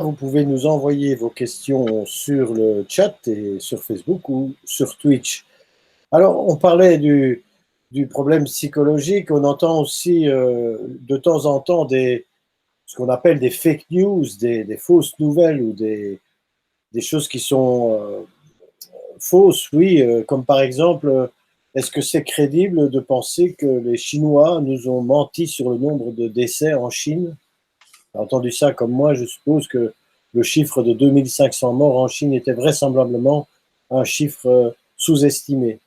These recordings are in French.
vous pouvez nous envoyer vos questions sur le chat et sur Facebook ou sur Twitch. Alors, on parlait du problème psychologique. On entend aussi de temps en temps ce qu'on appelle des fake news, des fausses nouvelles ou des choses qui sont fausses, oui, comme par exemple, est-ce que c'est crédible de penser que les Chinois nous ont menti sur le nombre de décès en Chine? J'ai entendu ça comme moi, je suppose que le chiffre de 2500 morts en Chine était vraisemblablement un chiffre sous-estimé.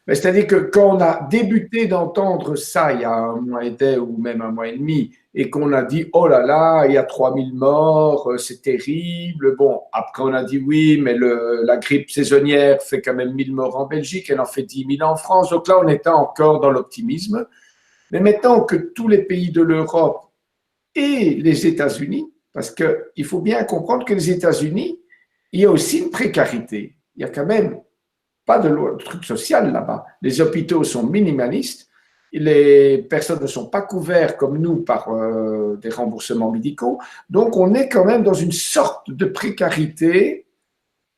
C'est-à-dire que quand on a débuté d'entendre ça il y a un mois et demi ou même un mois et demi, et qu'on a dit oh là là, il y a 3000 morts, c'est terrible. Bon, après on a dit oui, mais la grippe saisonnière fait quand même 1000 morts en Belgique, elle en fait 10 000 en France. Donc là, on était encore dans l'optimisme. Mais maintenant que tous les pays de l'Europe et les États-Unis, parce qu'il faut bien comprendre que les États-Unis, il y a aussi une précarité. Il y a quand même pas de truc social là-bas. Les hôpitaux sont minimalistes, les personnes ne sont pas couvertes comme nous par des remboursements médicaux, donc on est quand même dans une sorte de précarité,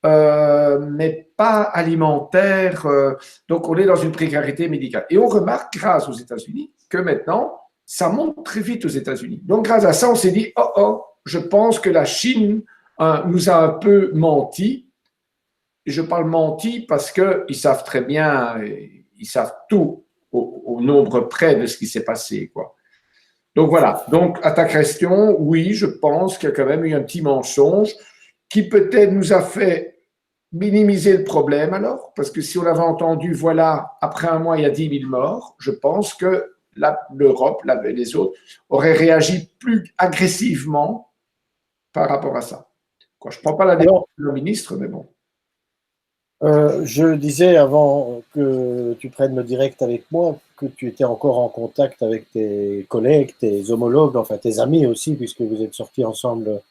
mais pas alimentaire, donc on est dans une précarité médicale. Et on remarque, grâce aux États-Unis, que maintenant, ça monte très vite aux États-Unis. Donc grâce à ça, on s'est dit, oh, je pense que la Chine nous a un peu menti. Je parle menti parce qu'ils savent très bien, ils savent tout au nombre près de ce qui s'est passé, quoi. Donc voilà, donc à ta question, oui, je pense qu'il y a quand même eu un petit mensonge qui peut-être nous a fait minimiser le problème alors, parce que si on avait entendu, voilà, après un mois, il y a 10 000 morts, je pense que l'Europe, les autres, auraient réagi plus agressivement par rapport à ça. Quoi, je ne prends pas la défense du ministre, mais bon. Je disais avant que tu prennes le direct avec moi que tu étais encore en contact avec tes collègues, tes homologues, enfin tes amis aussi, puisque vous êtes sortis ensemble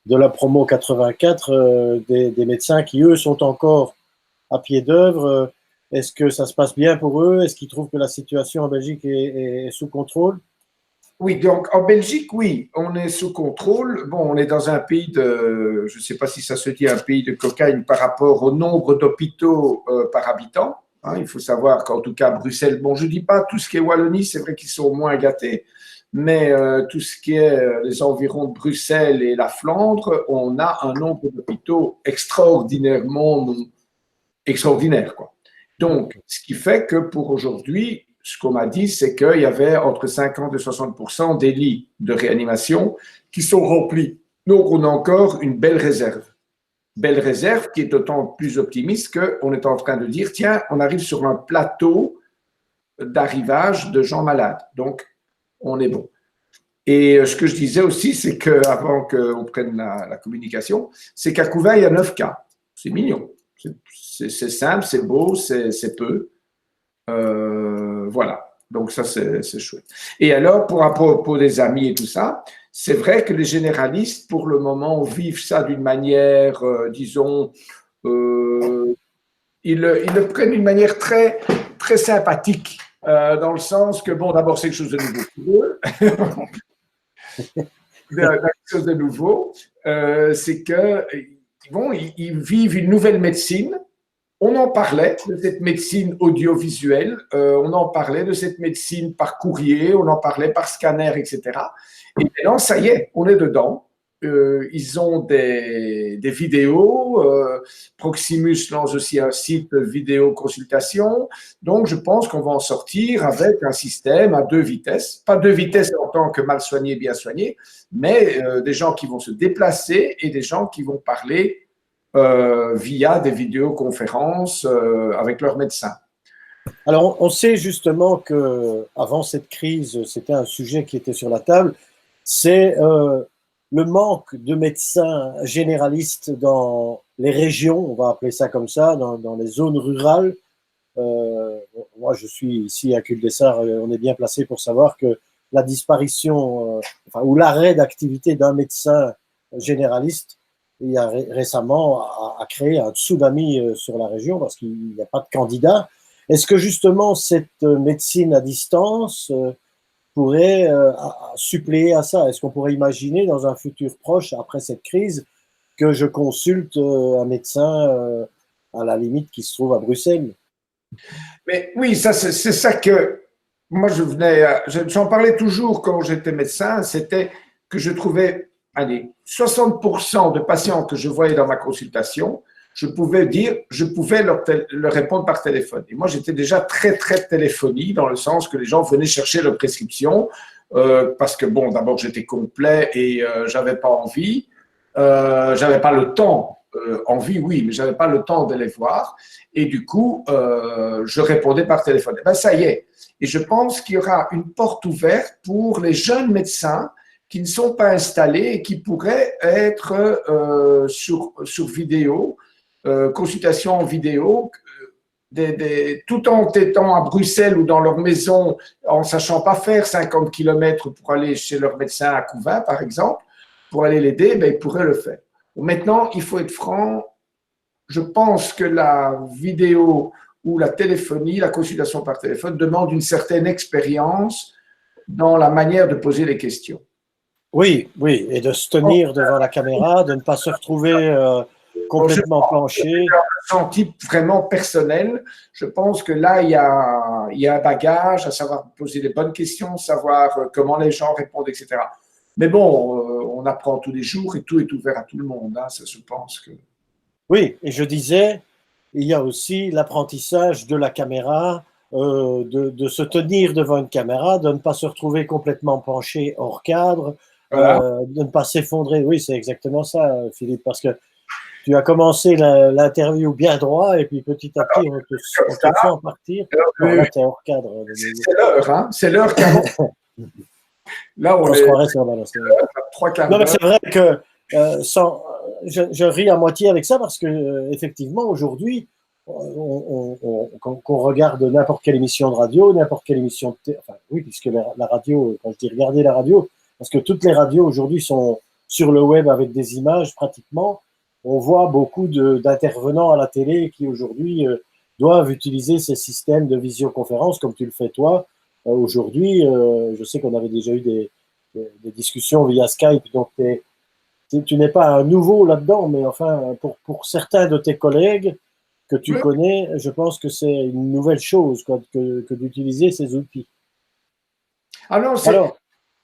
de la promo 84, des médecins qui, eux, sont encore à pied d'œuvre. Est-ce que ça se passe bien pour eux? Est-ce qu'ils trouvent que la situation en Belgique est sous contrôle? Oui, donc en Belgique, oui, on est sous contrôle. Bon, on est dans un pays je ne sais pas si ça se dit un pays de cocaïne par rapport au nombre d'hôpitaux par habitant. Hein, il faut savoir qu'en tout cas, Bruxelles, bon, je ne dis pas tout ce qui est Wallonie, c'est vrai qu'ils sont moins gâtés, mais tout ce qui est les environs de Bruxelles et la Flandre, on a un nombre d'hôpitaux extraordinairement extraordinaire, quoi. Donc, ce qui fait que pour aujourd'hui, ce qu'on m'a dit, c'est qu'il y avait entre 50 et 60% des lits de réanimation qui sont remplis. Donc, on a encore une belle réserve. Belle réserve qui est d'autant plus optimiste qu'on est en train de dire, tiens, on arrive sur un plateau d'arrivage de gens malades. Donc, on est bon. Et ce que je disais aussi, c'est qu'avant qu'on prenne la communication, c'est qu'à Couvert, il y a 9 cas. C'est mignon. C'est simple, c'est beau, c'est peu. Voilà. Donc ça, c'est chouette. Et alors, pour à propos des amis et tout ça, c'est vrai que les généralistes, pour le moment, vivent ça d'une manière, disons, ils le prennent d'une manière très, très sympathique, dans le sens que, bon, d'abord, c'est quelque chose de nouveau pour eux. Quelque chose de nouveau, c'est que, bon, ils vivent une nouvelle médecine. On en parlait de cette médecine audiovisuelle, on en parlait de cette médecine par courrier, on en parlait par scanner, etc. Et maintenant, ça y est, on est dedans. Ils ont des vidéos. Proximus lance aussi un site de vidéo consultation. Donc, je pense qu'on va en sortir avec un système à 2 vitesses. Pas 2 vitesses en tant que mal soigné, bien soigné, mais des gens qui vont se déplacer et des gens qui vont parler via des vidéoconférences avec leurs médecins. Alors, on sait justement que avant cette crise, c'était un sujet qui était sur la table, c'est le manque de médecins généralistes dans les régions, on va appeler ça comme ça, dans les zones rurales. Moi, je suis ici à Cul-des-Sarts, on est bien placé pour savoir que la disparition ou l'arrêt d'activité d'un médecin généraliste il y a récemment a créé un tsunami sur la région parce qu'il n'y a pas de candidats. Est-ce que justement cette médecine à distance pourrait suppléer à ça? Est-ce qu'on pourrait imaginer dans un futur proche, après cette crise, que je consulte un médecin à la limite qui se trouve à Bruxelles? Mais oui, ça, c'est ça que moi, j'en parlais toujours quand j'étais médecin, c'était que je trouvais, allez, 60% de patients que je voyais dans ma consultation, je pouvais leur répondre par téléphone. Et moi, j'étais déjà très, très téléphonie, dans le sens que les gens venaient chercher leur prescription, parce que, bon, d'abord, j'étais complet et j'avais pas envie, j'avais pas le temps. Envie, oui, mais j'avais pas le temps de les voir. Et du coup, je répondais par téléphone. Et ben, ça y est. Et je pense qu'il y aura une porte ouverte pour les jeunes médecins qui ne sont pas installés et qui pourraient être sur vidéo, consultation en vidéo, tout en étant à Bruxelles ou dans leur maison, en ne sachant pas faire 50 km pour aller chez leur médecin à Couvin, par exemple, pour aller l'aider, ben, ils pourraient le faire. Maintenant, il faut être franc, je pense que la vidéo ou la téléphonie, la consultation par téléphone demande une certaine expérience dans la manière de poser les questions. Oui, oui, et de se tenir devant la caméra, de ne pas se retrouver complètement penché. Un ressenti vraiment personnel. Je pense que là, il y a un bagage à savoir poser les bonnes questions, savoir comment les gens répondent, etc. Mais bon, on apprend tous les jours et tout est ouvert à tout le monde. Hein, ça, je pense que… Oui, et je disais, il y a aussi l'apprentissage de la caméra, de se tenir devant une caméra, de ne pas se retrouver complètement penché hors cadre, Voilà. de ne pas s'effondrer. Oui, c'est exactement ça, Philippe, parce que tu as commencé l'interview bien droit et puis petit à petit, on te sent partir. Non, là, tu es hors cadre. C'est l'heure, hein? C'est l'heure 40. Là, on se croirait sur la balance. Trois quarts non, mais d'heure. c'est vrai que je ris à moitié avec ça parce que effectivement, aujourd'hui, qu'on regarde n'importe quelle émission de radio, n'importe quelle émission de enfin, oui, puisque la radio, quand je dis regarder la radio, parce que toutes les radios aujourd'hui sont sur le web avec des images pratiquement. On voit beaucoup d'intervenants à la télé qui aujourd'hui doivent utiliser ces systèmes de visioconférence comme tu le fais toi. Aujourd'hui, je sais qu'on avait déjà eu des discussions via Skype, donc tu n'es pas un nouveau là-dedans, mais enfin, pour certains de tes collègues que tu connais, je pense que c'est une nouvelle chose quoi, que d'utiliser ces outils. Alors,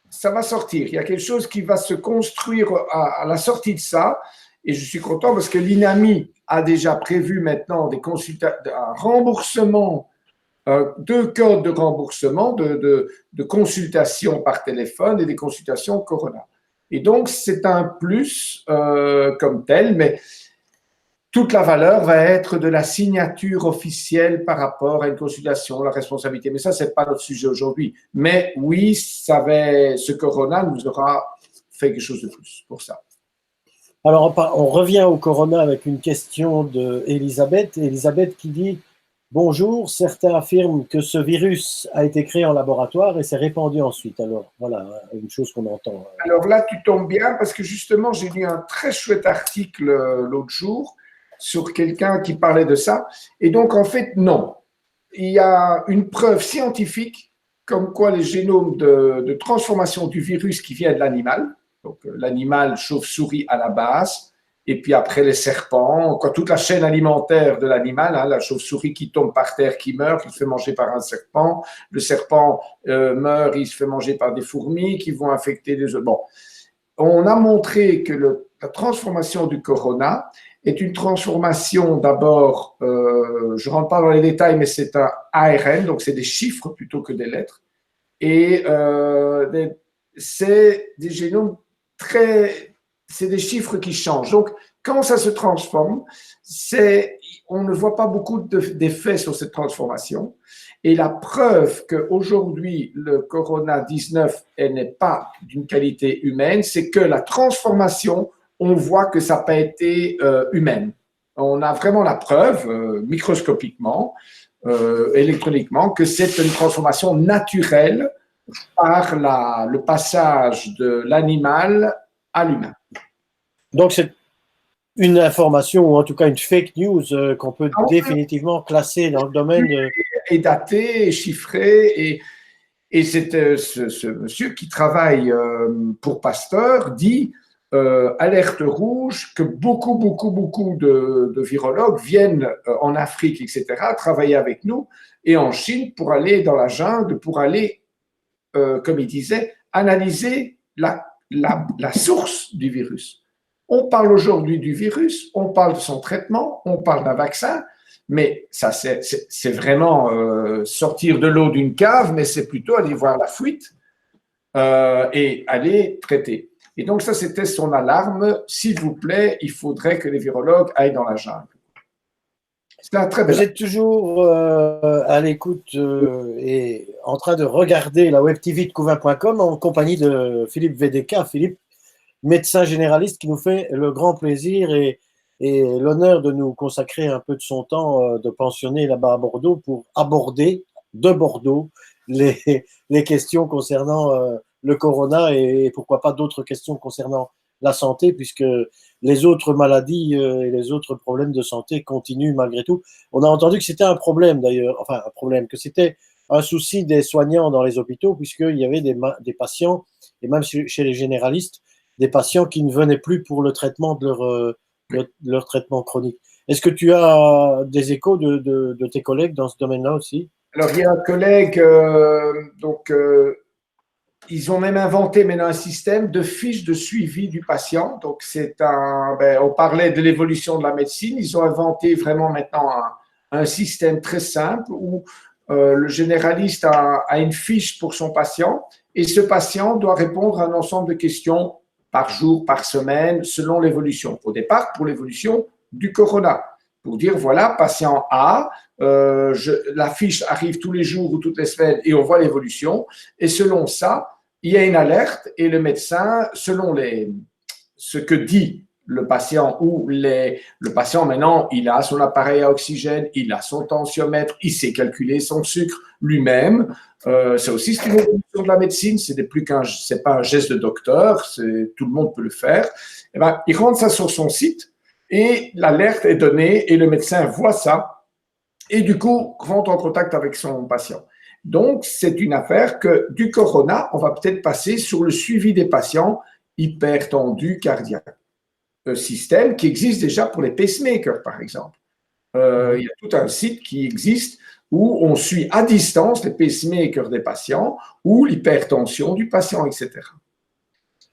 ça va sortir. Il y a quelque chose qui va se construire à la sortie de ça. Et je suis content parce que l'INAMI a déjà prévu maintenant un remboursement, deux codes de remboursement de consultations par téléphone et des consultations Corona. Et donc, c'est un plus comme tel, mais toute la valeur va être de la signature officielle par rapport à une consultation, la responsabilité. Mais ça, ce n'est pas notre sujet aujourd'hui. Mais oui, ce Corona nous aura fait quelque chose de plus pour ça. Alors, on revient au Corona avec une question d'Elisabeth. Elisabeth qui dit « Bonjour, certains affirment que ce virus a été créé en laboratoire et s'est répandu ensuite. » Alors, voilà, une chose qu'on entend. Alors là, tu tombes bien parce que justement, j'ai lu un très chouette article l'autre jour sur quelqu'un qui parlait de ça. Et donc, en fait, non. Il y a une preuve scientifique comme quoi les génomes de transformation du virus qui vient de l'animal, donc l'animal chauve-souris à la base, et puis après les serpents, toute la chaîne alimentaire de l'animal, hein, la chauve-souris qui tombe par terre, qui meurt, qui se fait manger par un serpent, le serpent meurt, il se fait manger par des fourmis qui vont infecter des autres. Bon, on a montré que la transformation du corona est une transformation d'abord, je ne rentre pas dans les détails, mais c'est un ARN, donc c'est des chiffres plutôt que des lettres, et c'est des génomes c'est des chiffres qui changent. Donc, quand ça se transforme, on ne voit pas beaucoup d'effets sur cette transformation. Et la preuve qu'aujourd'hui, le Corona-19 n'est pas d'une qualité humaine, c'est que la transformation, on voit que ça n'a pas été humaine. On a vraiment la preuve, microscopiquement, électroniquement, que c'est une transformation naturelle par le passage de l'animal à l'humain. Donc, c'est une information, ou en tout cas une fake news qu'on peut définitivement classer dans le domaine de… Et daté, et chiffré, Et c'est ce monsieur qui travaille pour Pasteur dit alerte rouge que beaucoup de virologues viennent en Afrique, etc., travailler avec nous et en Chine pour aller dans la jungle, pour aller, comme il disait, analyser la source du virus. On parle aujourd'hui du virus, on parle de son traitement, on parle d'un vaccin, mais ça, c'est vraiment sortir de l'eau d'une cave, mais c'est plutôt aller voir la fuite et aller traiter. Et donc, ça, c'était son alarme. S'il vous plaît, il faudrait que les virologues aillent dans la jungle. C'est un très bel. Vous êtes toujours à l'écoute et en train de regarder la web TV de couvain.com en compagnie de Philippe VDK. Philippe, médecin généraliste, qui nous fait le grand plaisir et l'honneur de nous consacrer un peu de son temps de pensionné là-bas à Bordeaux pour aborder de Bordeaux les questions concernant le corona et pourquoi pas d'autres questions concernant la santé, puisque les autres maladies et les autres problèmes de santé continuent malgré tout. On a entendu que c'était un problème d'ailleurs, enfin un problème, que c'était un souci des soignants dans les hôpitaux, puisqu'il y avait des patients, et même chez les généralistes, des patients qui ne venaient plus pour le traitement de leur traitement chronique. Est-ce que tu as des échos de tes collègues dans ce domaine-là aussi? Alors, il y a un collègue, ils ont même inventé maintenant un système de fiches de suivi du patient. Donc, on parlait de l'évolution de la médecine. Ils ont inventé vraiment maintenant un système très simple où le généraliste a une fiche pour son patient et ce patient doit répondre à un ensemble de questions par jour, par semaine, selon l'évolution. Au départ, pour l'évolution du corona. Pour dire, voilà, patient A, la fiche arrive tous les jours ou toutes les semaines et on voit l'évolution. Et selon ça, il y a une alerte et le médecin, selon ce que dit le patient ou le patient maintenant, il a son appareil à oxygène, il a son tensiomètre, il sait calculer son sucre lui-même. C'est aussi une évolution de la médecine, c'est pas un geste de docteur, tout le monde peut le faire. Et ben, il rentre ça sur son site et l'alerte est donnée et le médecin voit ça et du coup rentre en contact avec son patient. Donc, c'est une affaire que du corona, on va peut-être passer sur le suivi des patients hypertendus cardiaques. Un système qui existe déjà pour les pacemakers, par exemple. Il y a tout un site qui existe où on suit à distance les pacemakers des patients ou l'hypertension du patient, etc.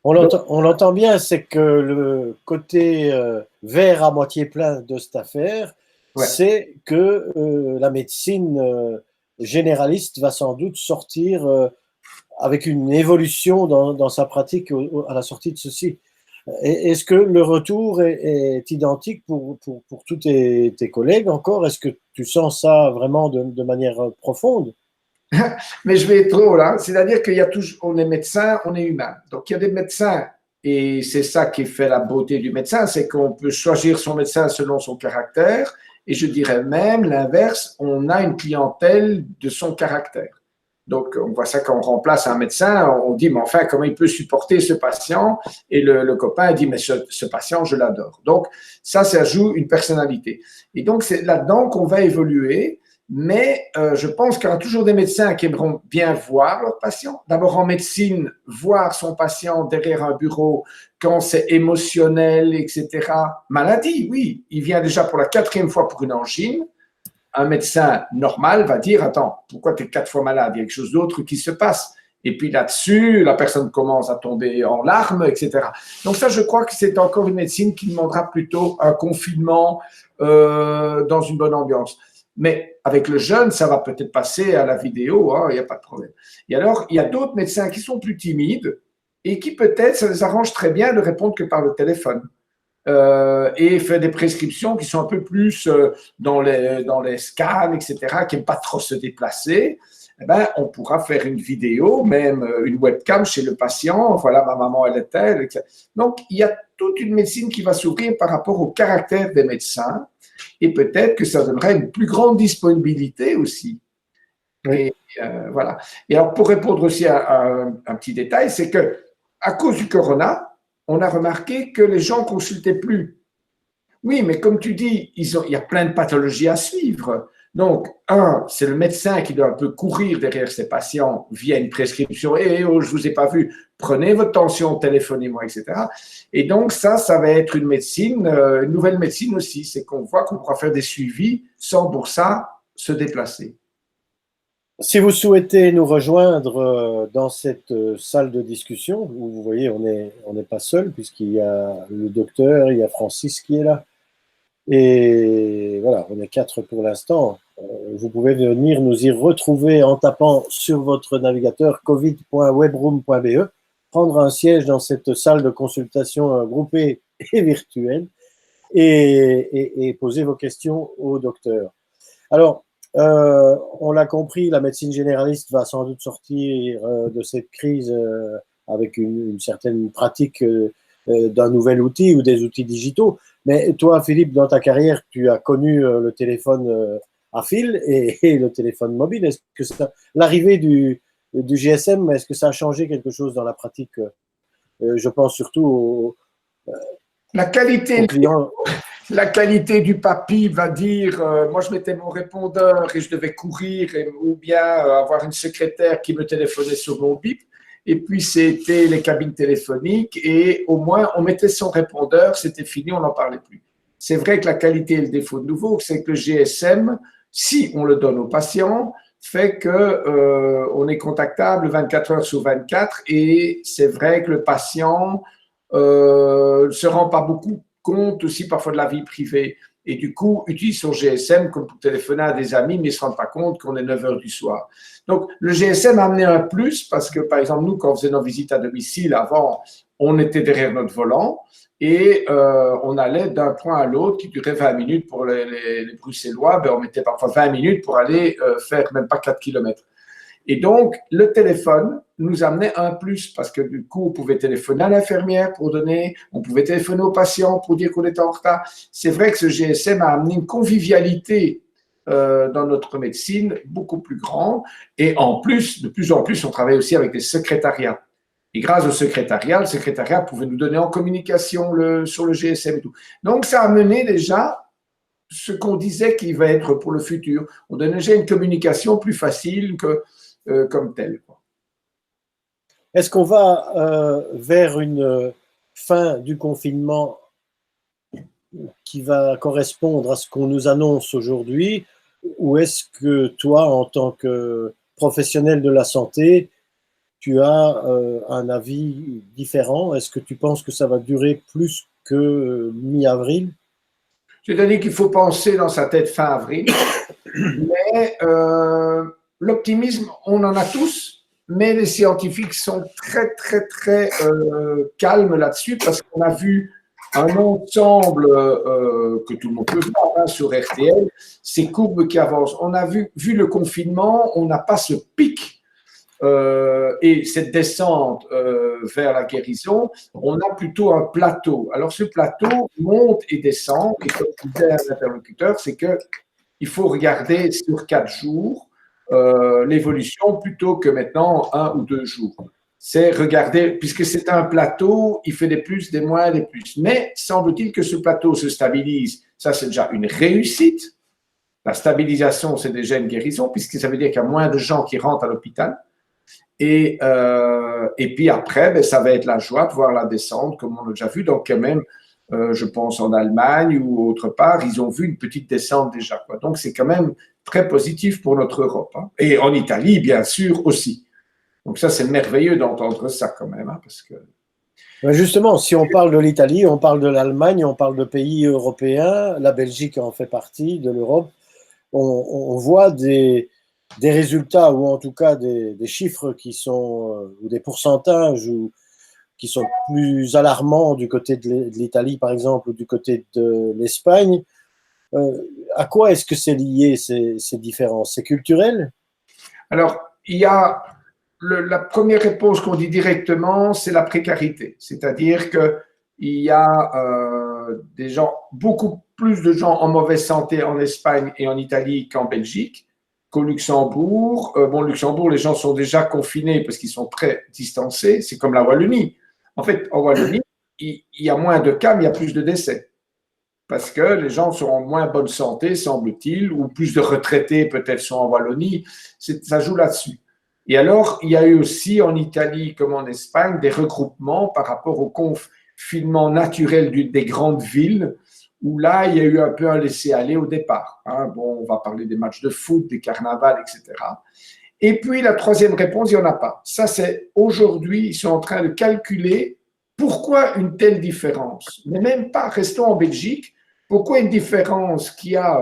On l'entend bien, c'est que le côté verre à moitié plein de cette affaire, ouais, c'est que la médecine généraliste va sans doute sortir avec une évolution dans sa pratique à la sortie de ceci. Est-ce que le retour est identique pour tous tes collègues encore? Est-ce que tu sens ça vraiment de manière profonde? Mais je vais être drôle, hein. C'est-à-dire on est médecin, on est humain. Donc il y a des médecins, et c'est ça qui fait la beauté du médecin, c'est qu'on peut choisir son médecin selon son caractère, et je dirais même l'inverse, on a une clientèle de son caractère. Donc, on voit ça quand on remplace un médecin, on dit, mais enfin, comment il peut supporter ce patient? Et le copain dit, mais ce patient, je l'adore. Donc, ça joue une personnalité. Et donc, c'est là-dedans qu'on va évoluer. Mais je pense qu'il y aura toujours des médecins qui aimeront bien voir leur patient. D'abord, en médecine, voir son patient derrière un bureau quand c'est émotionnel, etc. Maladie, oui. Il vient déjà pour la 4e fois pour une angine. Un médecin normal va dire, attends, pourquoi tu es 4 fois malade? Il y a quelque chose d'autre qui se passe. Et puis là-dessus, la personne commence à tomber en larmes, etc. Donc ça, je crois que c'est encore une médecine qui demandera plutôt un confinement dans une bonne ambiance. Mais avec le jeune, ça va peut-être passer à la vidéo, hein, il n'y a pas de problème. Et alors, il y a d'autres médecins qui sont plus timides et qui peut-être, ça les arrange très bien de répondre que par le téléphone. Et faire des prescriptions qui sont un peu plus dans les scans, etc., qui n'aiment pas trop se déplacer, eh ben, on pourra faire une vidéo, même une webcam chez le patient. Voilà, ma maman, elle est telle, etc. Donc, il y a toute une médecine qui va s'ouvrir par rapport au caractère des médecins et peut-être que ça donnerait une plus grande disponibilité aussi. Oui. Et voilà. Et alors, pour répondre aussi à un petit détail, c'est que à cause du corona, on a remarqué que les gens ne consultaient plus. Oui, mais comme tu dis, il y a plein de pathologies à suivre. Donc, c'est le médecin qui doit un peu courir derrière ses patients via une prescription. Oh, je vous ai pas vu, prenez votre tension, téléphonez-moi, etc. Et donc, ça va être une médecine, une nouvelle médecine aussi. C'est qu'on voit qu'on pourra faire des suivis sans pour ça se déplacer. Si vous souhaitez nous rejoindre dans cette salle de discussion, où vous voyez, on n'est pas seul, puisqu'il y a le docteur, il y a Francis qui est là, et voilà, on est 4 pour l'instant. Vous pouvez venir nous y retrouver en tapant sur votre navigateur covid.webroom.be, prendre un siège dans cette salle de consultation groupée et virtuelle, et poser vos questions au docteur. Alors, on l'a compris, la médecine généraliste va sans doute sortir de cette crise avec une certaine pratique d'un nouvel outil ou des outils digitaux. Mais toi, Philippe, dans ta carrière, tu as connu le téléphone à fil et le téléphone mobile. Est-ce que l'arrivée du GSM, est-ce que ça a changé quelque chose dans la pratique? Je pense surtout La qualité, aux clients. la qualité du papy va dire, moi je mettais mon répondeur et je devais courir, ou bien avoir une secrétaire qui me téléphonait sur mon bip. Et puis c'était les cabines téléphoniques et au moins on mettait son répondeur, c'était fini, on n'en parlait plus. C'est vrai que la qualité et le défaut de nouveau, c'est que le GSM, si on le donne aux patients, fait que on est contactable 24 heures sur 24 et c'est vrai que le patient se rend pas beaucoup compte aussi parfois de la vie privée et du coup utilise son GSM comme pour téléphoner à des amis mais ne se rend pas compte qu'on est 9 heures du soir. Donc le GSM a amené un plus parce que par exemple nous quand on faisait nos visites à domicile avant on était derrière notre volant et on allait d'un point à l'autre qui durait 20 minutes pour les Bruxellois, ben, on mettait parfois 20 minutes pour aller faire même pas 4 kilomètres. Et donc, le téléphone nous amenait un plus parce que du coup, on pouvait téléphoner à l'infirmière pour donner, on pouvait téléphoner aux patients pour dire qu'on était en retard. C'est vrai que ce GSM a amené une convivialité dans notre médecine beaucoup plus grande. Et en plus, de plus en plus, on travaille aussi avec des secrétariats. Et grâce au secrétariat, le secrétariat pouvait nous donner en communication sur le GSM et tout. Donc, ça a amené déjà ce qu'on disait qu'il va être pour le futur. On donnait déjà une communication plus facile que comme tel. Est-ce qu'on va vers une fin du confinement qui va correspondre à ce qu'on nous annonce aujourd'hui, ou est-ce que toi, en tant que professionnel de la santé, tu as un avis différent? Est-ce que tu penses que ça va durer plus que mi-avril? C'est-à-dire qu'il faut penser dans sa tête fin avril, mais l'optimisme, on en a tous, mais les scientifiques sont très, très, très calmes là-dessus parce qu'on a vu un ensemble que tout le monde peut voir sur RTL, ces courbes qui avancent. On a vu le confinement, on n'a pas ce pic et cette descente vers la guérison, on a plutôt un plateau. Alors ce plateau monte et descend, et comme disait un interlocuteur, c'est qu'il faut regarder sur 4 jours l'évolution plutôt que maintenant 1 ou 2 jours. C'est regarder, puisque c'est un plateau, il fait des plus, des moins, des plus. Mais semble-t-il que ce plateau se stabilise. Ça, c'est déjà une réussite. La stabilisation, c'est déjà une guérison, puisque ça veut dire qu'il y a moins de gens qui rentrent à l'hôpital. Et puis après, ben, ça va être la joie de voir la descente, comme on l'a déjà vu. Donc, quand même, je pense en Allemagne ou autre part, ils ont vu une petite descente déjà, quoi. Donc, c'est quand même très positif pour notre Europe. Hein. Et en Italie, bien sûr, aussi. Donc, ça, c'est merveilleux d'entendre ça quand même. Hein, parce que... Justement, si on parle de l'Italie, on parle de l'Allemagne, on parle de pays européens, la Belgique en fait partie de l'Europe, on voit des résultats ou en tout cas des chiffres qui sont, ou des pourcentages qui sont plus alarmants du côté de l'Italie par exemple ou du côté de l'Espagne. À quoi est-ce que c'est lié ces différences? C'est culturel? Alors, il y a la première réponse qu'on dit directement, c'est la précarité. C'est-à-dire qu'il y a des gens, beaucoup plus de gens en mauvaise santé en Espagne et en Italie qu'en Belgique, qu'au Luxembourg. Luxembourg, les gens sont déjà confinés parce qu'ils sont très distancés. C'est comme la Wallonie. En fait, en Wallonie, il y a moins de cas, mais il y a plus de décès. parce que les gens sont en moins bonne santé, semble-t-il, ou plus de retraités peut-être sont en Wallonie. Ça joue là-dessus. Et alors, il y a eu aussi en Italie comme en Espagne des regroupements par rapport au confinement naturel des grandes villes, où là, il y a eu un peu un laisser-aller au départ. Hein. Bon, on va parler des matchs de foot, des carnavals, etc. Et puis, la troisième réponse, il n'y en a pas. Ça, c'est aujourd'hui, ils sont en train de calculer pourquoi une telle différence. Mais même pas, restons en Belgique, pourquoi une différence qui a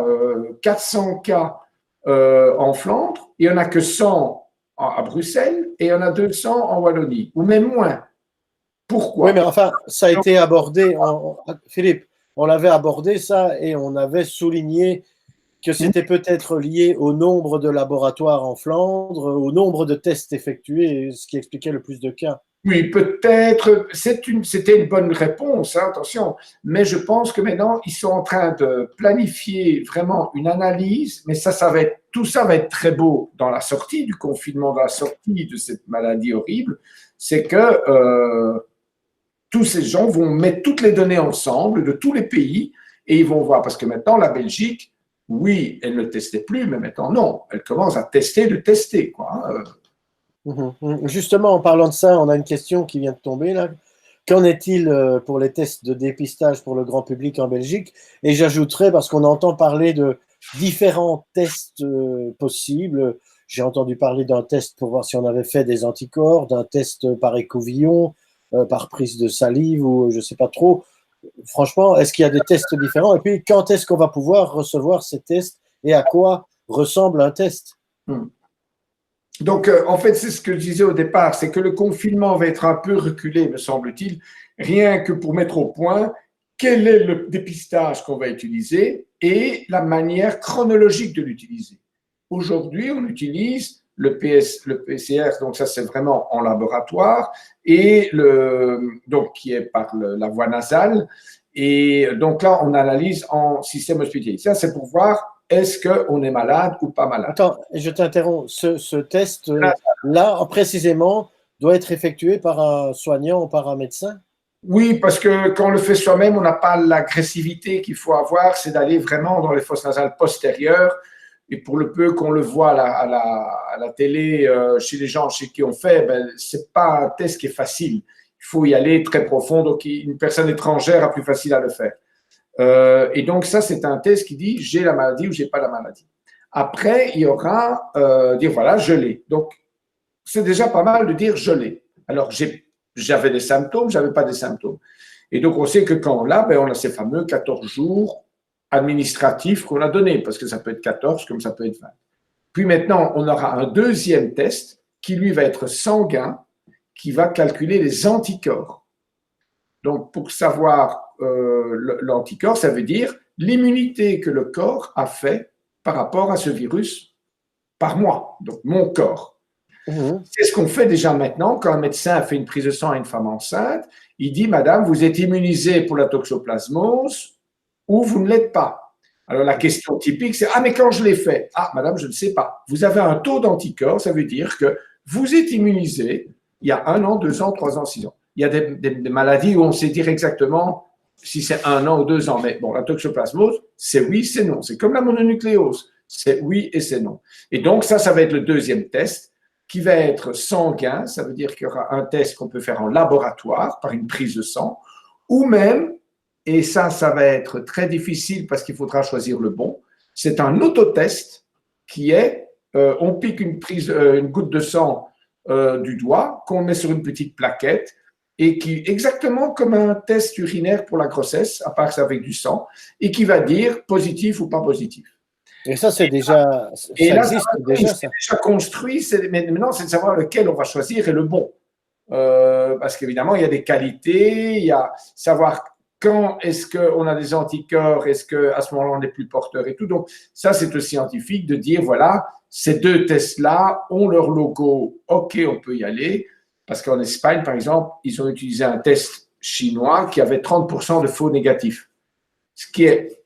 400 cas en Flandre, il n'y en a que 100 à Bruxelles et il y en a 200 en Wallonie, ou même moins. Pourquoi? Oui, mais enfin, ça a été abordé, Philippe, on l'avait abordé ça et on avait souligné que c'était peut-être lié au nombre de laboratoires en Flandre, au nombre de tests effectués, ce qui expliquait le plus de cas. Oui, peut-être, c'était une bonne réponse, hein, attention, mais je pense que maintenant, ils sont en train de planifier vraiment une analyse, mais tout ça va être très beau dans la sortie du confinement, dans la sortie de cette maladie horrible, c'est que tous ces gens vont mettre toutes les données ensemble de tous les pays et ils vont voir, parce que maintenant, la Belgique, oui, elle ne testait plus, mais maintenant, non, elle commence à de tester, quoi. Justement, en parlant de ça, on a une question qui vient de tomber là. Qu'en est-il pour les tests de dépistage pour le grand public en Belgique? Et j'ajouterais, parce qu'on entend parler de différents tests possibles. J'ai entendu parler d'un test pour voir si on avait fait des anticorps, d'un test par écouvillon, par prise de salive ou je ne sais pas trop. Franchement, est-ce qu'il y a des tests différents? Et puis, quand est-ce qu'on va pouvoir recevoir ces tests et à quoi ressemble un test? Donc, en fait, c'est ce que je disais au départ, c'est que le confinement va être un peu reculé, me semble-t-il, rien que pour mettre au point quel est le dépistage qu'on va utiliser et la manière chronologique de l'utiliser. Aujourd'hui, on utilise le PCR, donc ça c'est vraiment en laboratoire, et donc qui est par la voie nasale. Et donc là, on analyse en système hospitalier. Ça, c'est pour voir est-ce qu'on est malade ou pas malade. Attends, je t'interromps. Ce test-là, précisément, doit être effectué par un soignant ou par un médecin? Oui, parce que quand on le fait soi-même, on n'a pas l'agressivité qu'il faut avoir, c'est d'aller vraiment dans les fosses nasales postérieures. Et pour le peu qu'on le voit à la télé chez les gens chez qui on fait, ce n'est pas un test qui est facile. Il faut y aller très profond. Donc, une personne étrangère a plus facile à le faire. Et donc, ça, c'est un test qui dit j'ai la maladie ou j'ai pas la maladie. Après, il y aura dire voilà, je l'ai. Donc, c'est déjà pas mal de dire je l'ai. Alors, j'avais des symptômes, j'avais pas des symptômes. Et donc, on sait que quand on l'a, on a ces fameux 14 jours administratifs qu'on a donnés, parce que ça peut être 14 comme ça peut être 20. Puis maintenant, on aura un deuxième test qui, lui, va être sanguin, qui va calculer les anticorps. Donc, pour savoir l'anticorps, ça veut dire l'immunité que le corps a fait par rapport à ce virus par moi, donc mon corps. C'est ce qu'on fait déjà maintenant. Quand un médecin fait une prise de sang à une femme enceinte, il dit, madame, vous êtes immunisée pour la toxoplasmose ou vous ne l'êtes pas. Alors la question typique, c'est, ah, mais quand je l'ai fait? Ah, madame, je ne sais pas. Vous avez un taux d'anticorps, ça veut dire que vous êtes immunisé il y a 1 an, 2 ans, 3 ans, 6 ans. Il y a des maladies où on sait dire exactement si c'est 1 an ou 2 ans. Mais bon, la toxoplasmose, c'est oui, c'est non. C'est comme la mononucléose. C'est oui et c'est non. Et donc, ça va être le deuxième test qui va être sanguin. Ça veut dire qu'il y aura un test qu'on peut faire en laboratoire par une prise de sang ou même, et ça va être très difficile parce qu'il faudra choisir le bon, c'est un autotest qui est, on pique une goutte de sang du doigt qu'on met sur une petite plaquette et qui, exactement comme un test urinaire pour la grossesse, à part que c'est avec du sang, et qui va dire positif ou pas positif. Et ça, c'est déjà, ça existe déjà, ça. C'est déjà construit, mais maintenant, c'est de savoir lequel on va choisir et le bon. Parce qu'évidemment, il y a des qualités, il y a savoir quand est-ce qu'on a des anticorps, est-ce qu'à ce moment-là, on n'est plus porteur et tout. Donc, ça, c'est aux scientifiques de dire, voilà, ces deux tests-là ont leur logo, OK, on peut y aller. Parce qu'en Espagne, par exemple, ils ont utilisé un test chinois qui avait 30% de faux négatifs. Ce qui est,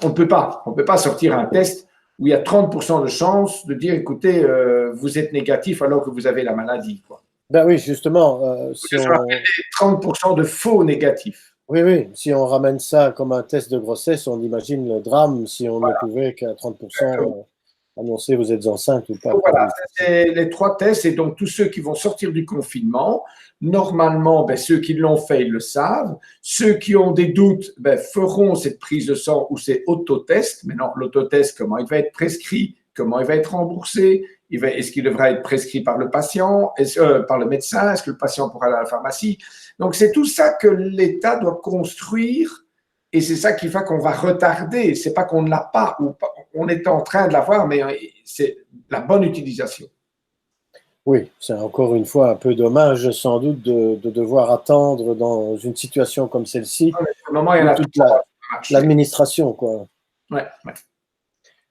on ne peut pas sortir un test où il y a 30% de chances de dire, écoutez, vous êtes négatif alors que vous avez la maladie, quoi. Ben oui, justement. 30% de faux négatifs. Oui, oui, si on ramène ça comme un test de grossesse, on imagine le drame si on ne pouvait qu'à 30% annoncer vous êtes enceinte ou pas. Donc voilà, c'est les trois tests. Et donc, tous ceux qui vont sortir du confinement, normalement, ben, ceux qui l'ont fait, ils le savent. Ceux qui ont des doutes ben, feront cette prise de sang ou ces autotests. Maintenant, l'autotest, comment il va être prescrit, comment il va être remboursé, est-ce qu'il devra être prescrit par le patient, par le médecin, est-ce que le patient pourra aller à la pharmacie. Donc, c'est tout ça que l'État doit construire. Et c'est ça qui fait qu'on va retarder. C'est pas qu'on ne l'a pas, ou pas, on est en train de l'avoir, mais c'est la bonne utilisation. Oui, c'est encore une fois un peu dommage sans doute de devoir attendre dans une situation comme celle-ci, Pour le moment, il y en où a toute trois qui marchent. l'administration, quoi. Ouais, ouais.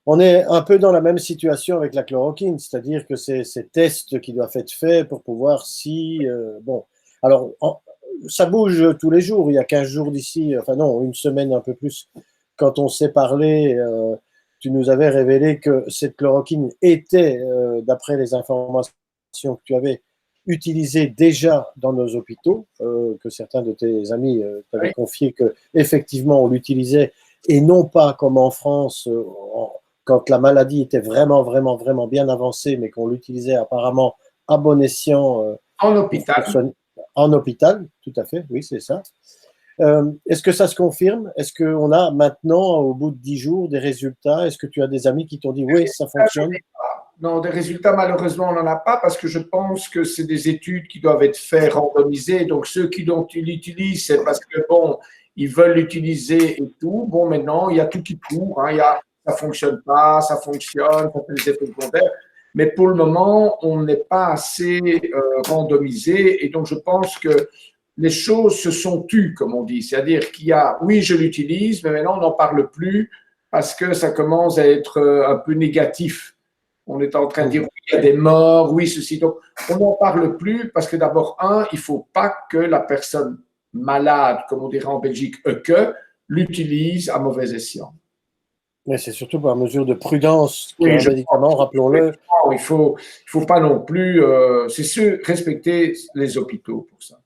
On est un peu dans la même situation avec la chloroquine, c'est-à-dire que c'est ces tests qui doivent être faits pour pouvoir si... bon, alors, ça bouge tous les jours. Il y a 15 jours d'ici, enfin non, une semaine un peu plus, quand on s'est parlé, tu nous avais révélé que cette chloroquine était, d'après les informations que tu avais, utilisée déjà dans nos hôpitaux, que certains de tes amis t'avaient Oui. confié qu'effectivement on l'utilisait, et non pas comme en France, quand la maladie était vraiment, vraiment, vraiment bien avancée, mais qu'on l'utilisait apparemment à bon escient En pour hôpital. soigner. En hôpital, tout à fait, oui, c'est ça. Est-ce que ça se confirme? Est-ce qu'on a maintenant, au bout de 10 jours, des résultats? Est-ce que tu as des amis qui t'ont dit oui, ça fonctionne? Non, des résultats, malheureusement, on n'en a pas parce que je pense que c'est des études qui doivent être faites, randomisées. Donc, ceux qui l'utilisent, c'est parce que, bon, ils veulent l'utiliser et tout. Bon, maintenant, il y a tout qui court. Hein. Ça fonctionne pas, ça fonctionne, ça fait des effets secondaires. Mais pour le moment, on n'est pas assez randomisé. Et donc, je pense que les choses se sont tues, comme on dit. C'est-à-dire qu'il y a, oui, je l'utilise, mais maintenant, on n'en parle plus parce que ça commence à être un peu négatif. On est en train de dire oui, il y a des morts, oui, ceci. Donc, on n'en parle plus parce que d'abord, il ne faut pas que la personne malade, comme on dirait en Belgique, l'utilise à mauvais escient. Mais c'est surtout par mesure de prudence Oui, qu'un médicament, rappelons-le. il faut pas non plus. C'est sûr, respecter les hôpitaux pour ça.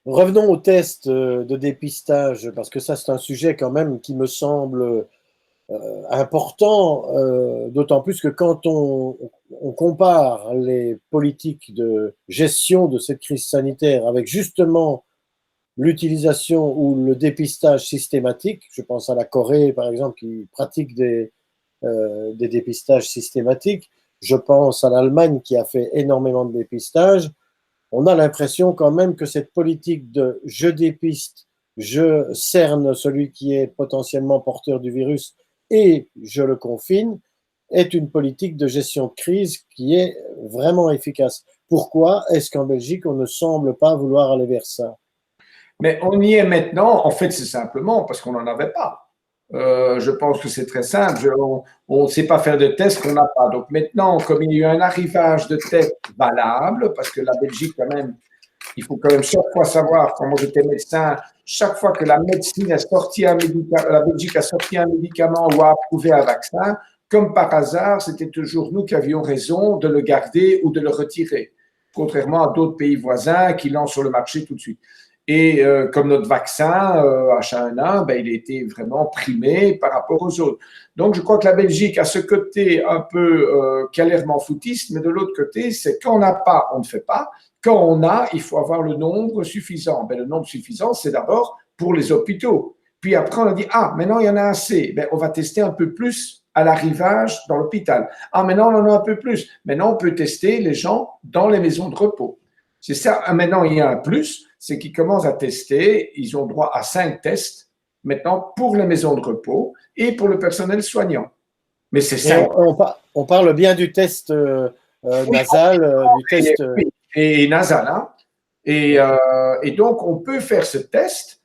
Revenons au test de dépistage, parce que ça, c'est un sujet quand même qui me semble important, d'autant plus que quand on compare les politiques de gestion de cette crise sanitaire avec justement l'utilisation ou le dépistage systématique, je pense à la Corée par exemple qui pratique des dépistages systématiques, je pense à l'Allemagne qui a fait énormément de dépistage, on a l'impression quand même que cette politique de je dépiste, je cerne celui qui est potentiellement porteur du virus et je le confine, est une politique de gestion de crise qui est vraiment efficace. Pourquoi est-ce qu'en Belgique, on ne semble pas vouloir aller vers ça? Mais on y est maintenant. En fait, c'est simplement parce qu'on n'en avait pas. Je pense que c'est très simple. On ne sait pas faire de tests qu'on n'a pas. Donc maintenant, comme il y a eu un arrivage de tests valables, parce que la Belgique, quand même, il faut quand même chaque fois savoir, quand moi j'étais médecin, chaque fois que la médecine a sorti un médicament, la Belgique a sorti un médicament ou a approuvé un vaccin, comme par hasard, c'était toujours nous qui avions raison de le garder ou de le retirer, contrairement à d'autres pays voisins qui lancent sur le marché tout de suite. Et comme notre vaccin H1N1, ben, il a été vraiment primé par rapport aux autres. Donc, je crois que la Belgique a ce côté un peu qui a l'air foutiste, mais de l'autre côté, c'est quand on n'a pas, on ne fait pas. Quand on a, il faut avoir le nombre suffisant. Ben, le nombre suffisant, c'est d'abord pour les hôpitaux. Puis après, on a dit, maintenant, il y en a assez. Ben, on va tester un peu plus à l'arrivage dans l'hôpital. Maintenant, on en a un peu plus. Maintenant, on peut tester les gens dans les maisons de repos. C'est ça. Maintenant, il y a un plus, c'est qu'ils commencent à tester. Ils ont droit à 5 tests maintenant pour les maisons de repos et pour le personnel soignant. Mais c'est Et 5. on parle bien du test nasal, du test. Et nasal. Hein? Et donc, on peut faire ce test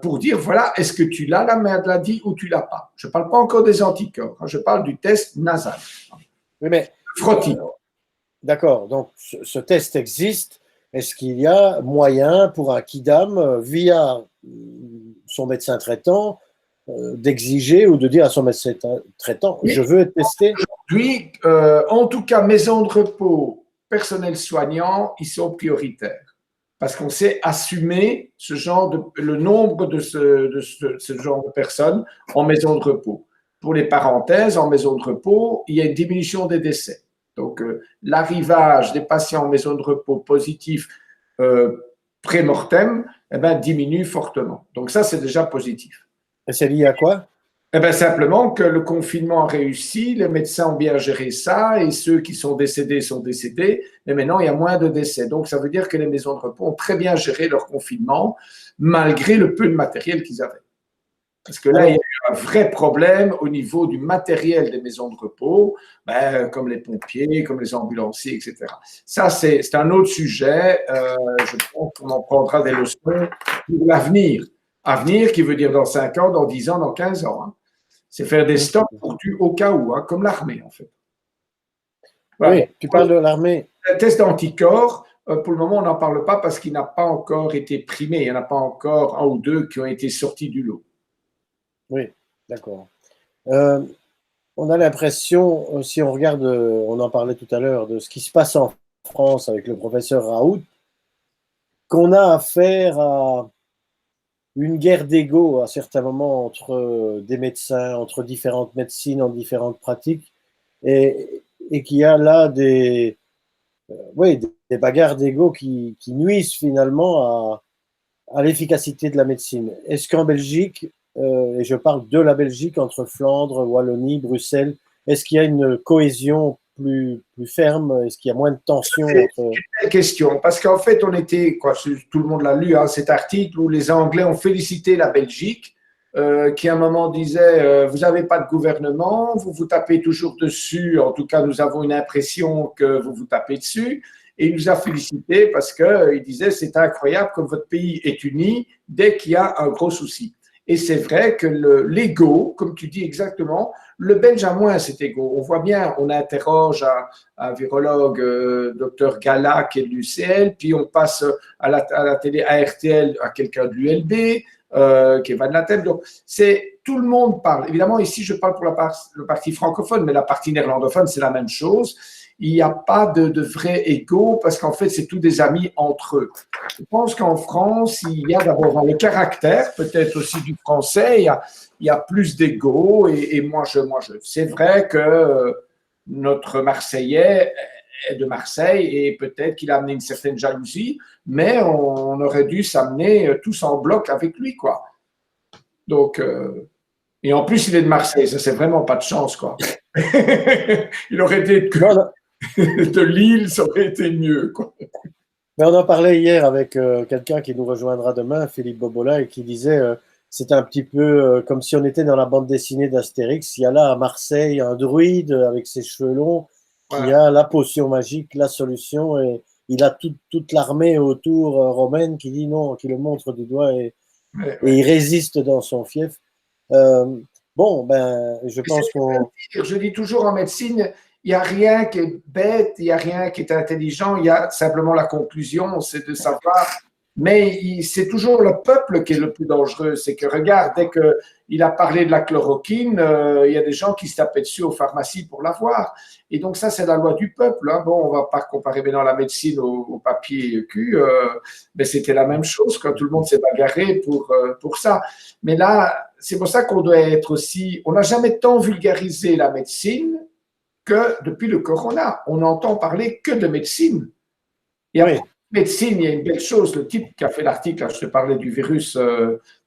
pour dire, voilà, est-ce que tu l'as la maladie ou tu l'as pas. Je ne parle pas encore des anticorps, hein, je parle du test nasal. Oui, mais Frottis. d'accord, donc ce test existe. Est-ce qu'il y a moyen pour un kidam, via son médecin traitant, d'exiger ou de dire à son médecin traitant, je veux être testé? Aujourd'hui, en tout cas, maison de repos, personnel soignant, ils sont prioritaires. parce qu'on sait assumer le nombre de ce genre de personnes en maison de repos. Pour les parenthèses, en maison de repos, il y a une diminution des décès. Donc, l'arrivage des patients en maison de repos positifs pré-mortem diminue fortement. Donc, ça, c'est déjà positif. Et c'est lié à quoi? Simplement que le confinement a réussi, les médecins ont bien géré ça et ceux qui sont décédés, mais maintenant il y a moins de décès. Donc ça veut dire que les maisons de repos ont très bien géré leur confinement malgré le peu de matériel qu'ils avaient. Parce que là, il y a eu un vrai problème au niveau du matériel des maisons de repos, comme les pompiers, comme les ambulanciers, etc. Ça, c'est un autre sujet. Je pense qu'on en prendra des leçons pour l'avenir. Avenir qui veut dire dans 5 ans, dans 10 ans, dans 15 ans. Hein. C'est faire des stocks pour du au cas où, comme l'armée en fait. Voilà. Oui, tu parles de l'armée. Un test d'anticorps, pour le moment, on n'en parle pas parce qu'il n'a pas encore été primé. Il n'y en a pas encore un ou deux qui ont été sortis du lot. Oui, d'accord. On a l'impression, si on regarde, on en parlait tout à l'heure, de ce qui se passe en France avec le professeur Raoult, qu'on a affaire à une guerre d'ego à certains moments entre des médecins, entre différentes médecines, en différentes pratiques, et qu'il y a là des bagarres d'ego qui nuisent finalement à l'efficacité de la médecine. Est-ce qu'en Belgique, et je parle de la Belgique, entre Flandre, Wallonie, Bruxelles, est-ce qu'il y a une cohésion plus ferme? Est-ce qu'il y a moins de tensions C'est une belle question, parce qu'en fait, tout le monde l'a lu, cet article où les Anglais ont félicité la Belgique, qui à un moment disait vous n'avez pas de gouvernement, vous vous tapez toujours dessus, en tout cas, nous avons une impression que vous vous tapez dessus. Et il nous a félicité parce qu'il disait c'est incroyable comme votre pays est uni dès qu'il y a un gros souci. Et c'est vrai que l'ego, comme tu dis exactement, le Belge a moins cet ego. On voit bien, on interroge un virologue, docteur Gala, qui est de l'UCL, puis on passe à la télé, à RTL, à quelqu'un de l'ULB, qui est Van Latem. Donc, tout le monde parle. Évidemment, ici, je parle pour le parti francophone, mais la partie néerlandophone, c'est la même chose. Il n'y a pas de vrai égo parce qu'en fait, c'est tous des amis entre eux. Je pense qu'en France, il y a d'abord le caractère, peut-être aussi du français, il y a plus d'égo et moi, c'est vrai que notre Marseillais est de Marseille et peut-être qu'il a amené une certaine jalousie, mais on aurait dû s'amener tous en bloc avec lui, quoi. Donc, et en plus, il est de Marseille, ça, c'est vraiment pas de chance, quoi. Il aurait été de Lille, ça aurait été mieux, quoi. Mais on en parlait hier avec quelqu'un qui nous rejoindra demain, Philippe Bobola, et qui disait c'est un petit peu comme si on était dans la bande dessinée d'Astérix. Il y a là à Marseille un druide avec ses cheveux longs qui a la potion magique, la solution, et il a toute l'armée autour romaine qui dit non, qui le montre du doigt et il résiste dans son fief. Je pense qu'on... Je dis toujours en médecine, il n'y a rien qui est bête, il n'y a rien qui est intelligent, il y a simplement la conclusion, c'est de savoir. Mais c'est toujours le peuple qui est le plus dangereux. C'est que, regarde, dès qu'il a parlé de la chloroquine, il y a des gens qui se tapaient dessus aux pharmacies pour l'avoir. Et donc, ça, c'est la loi du peuple. Hein. Bon, on ne va pas comparer maintenant la médecine au papier cul, mais c'était la même chose quand tout le monde s'est bagarré pour ça. Mais là, c'est pour ça qu'on doit être aussi. On n'a jamais tant vulgarisé la médecine que depuis le corona. On n'entend parler que de médecine. Et après, médecine, il y a une belle chose. Le type qui a fait l'article, je te parlais du virus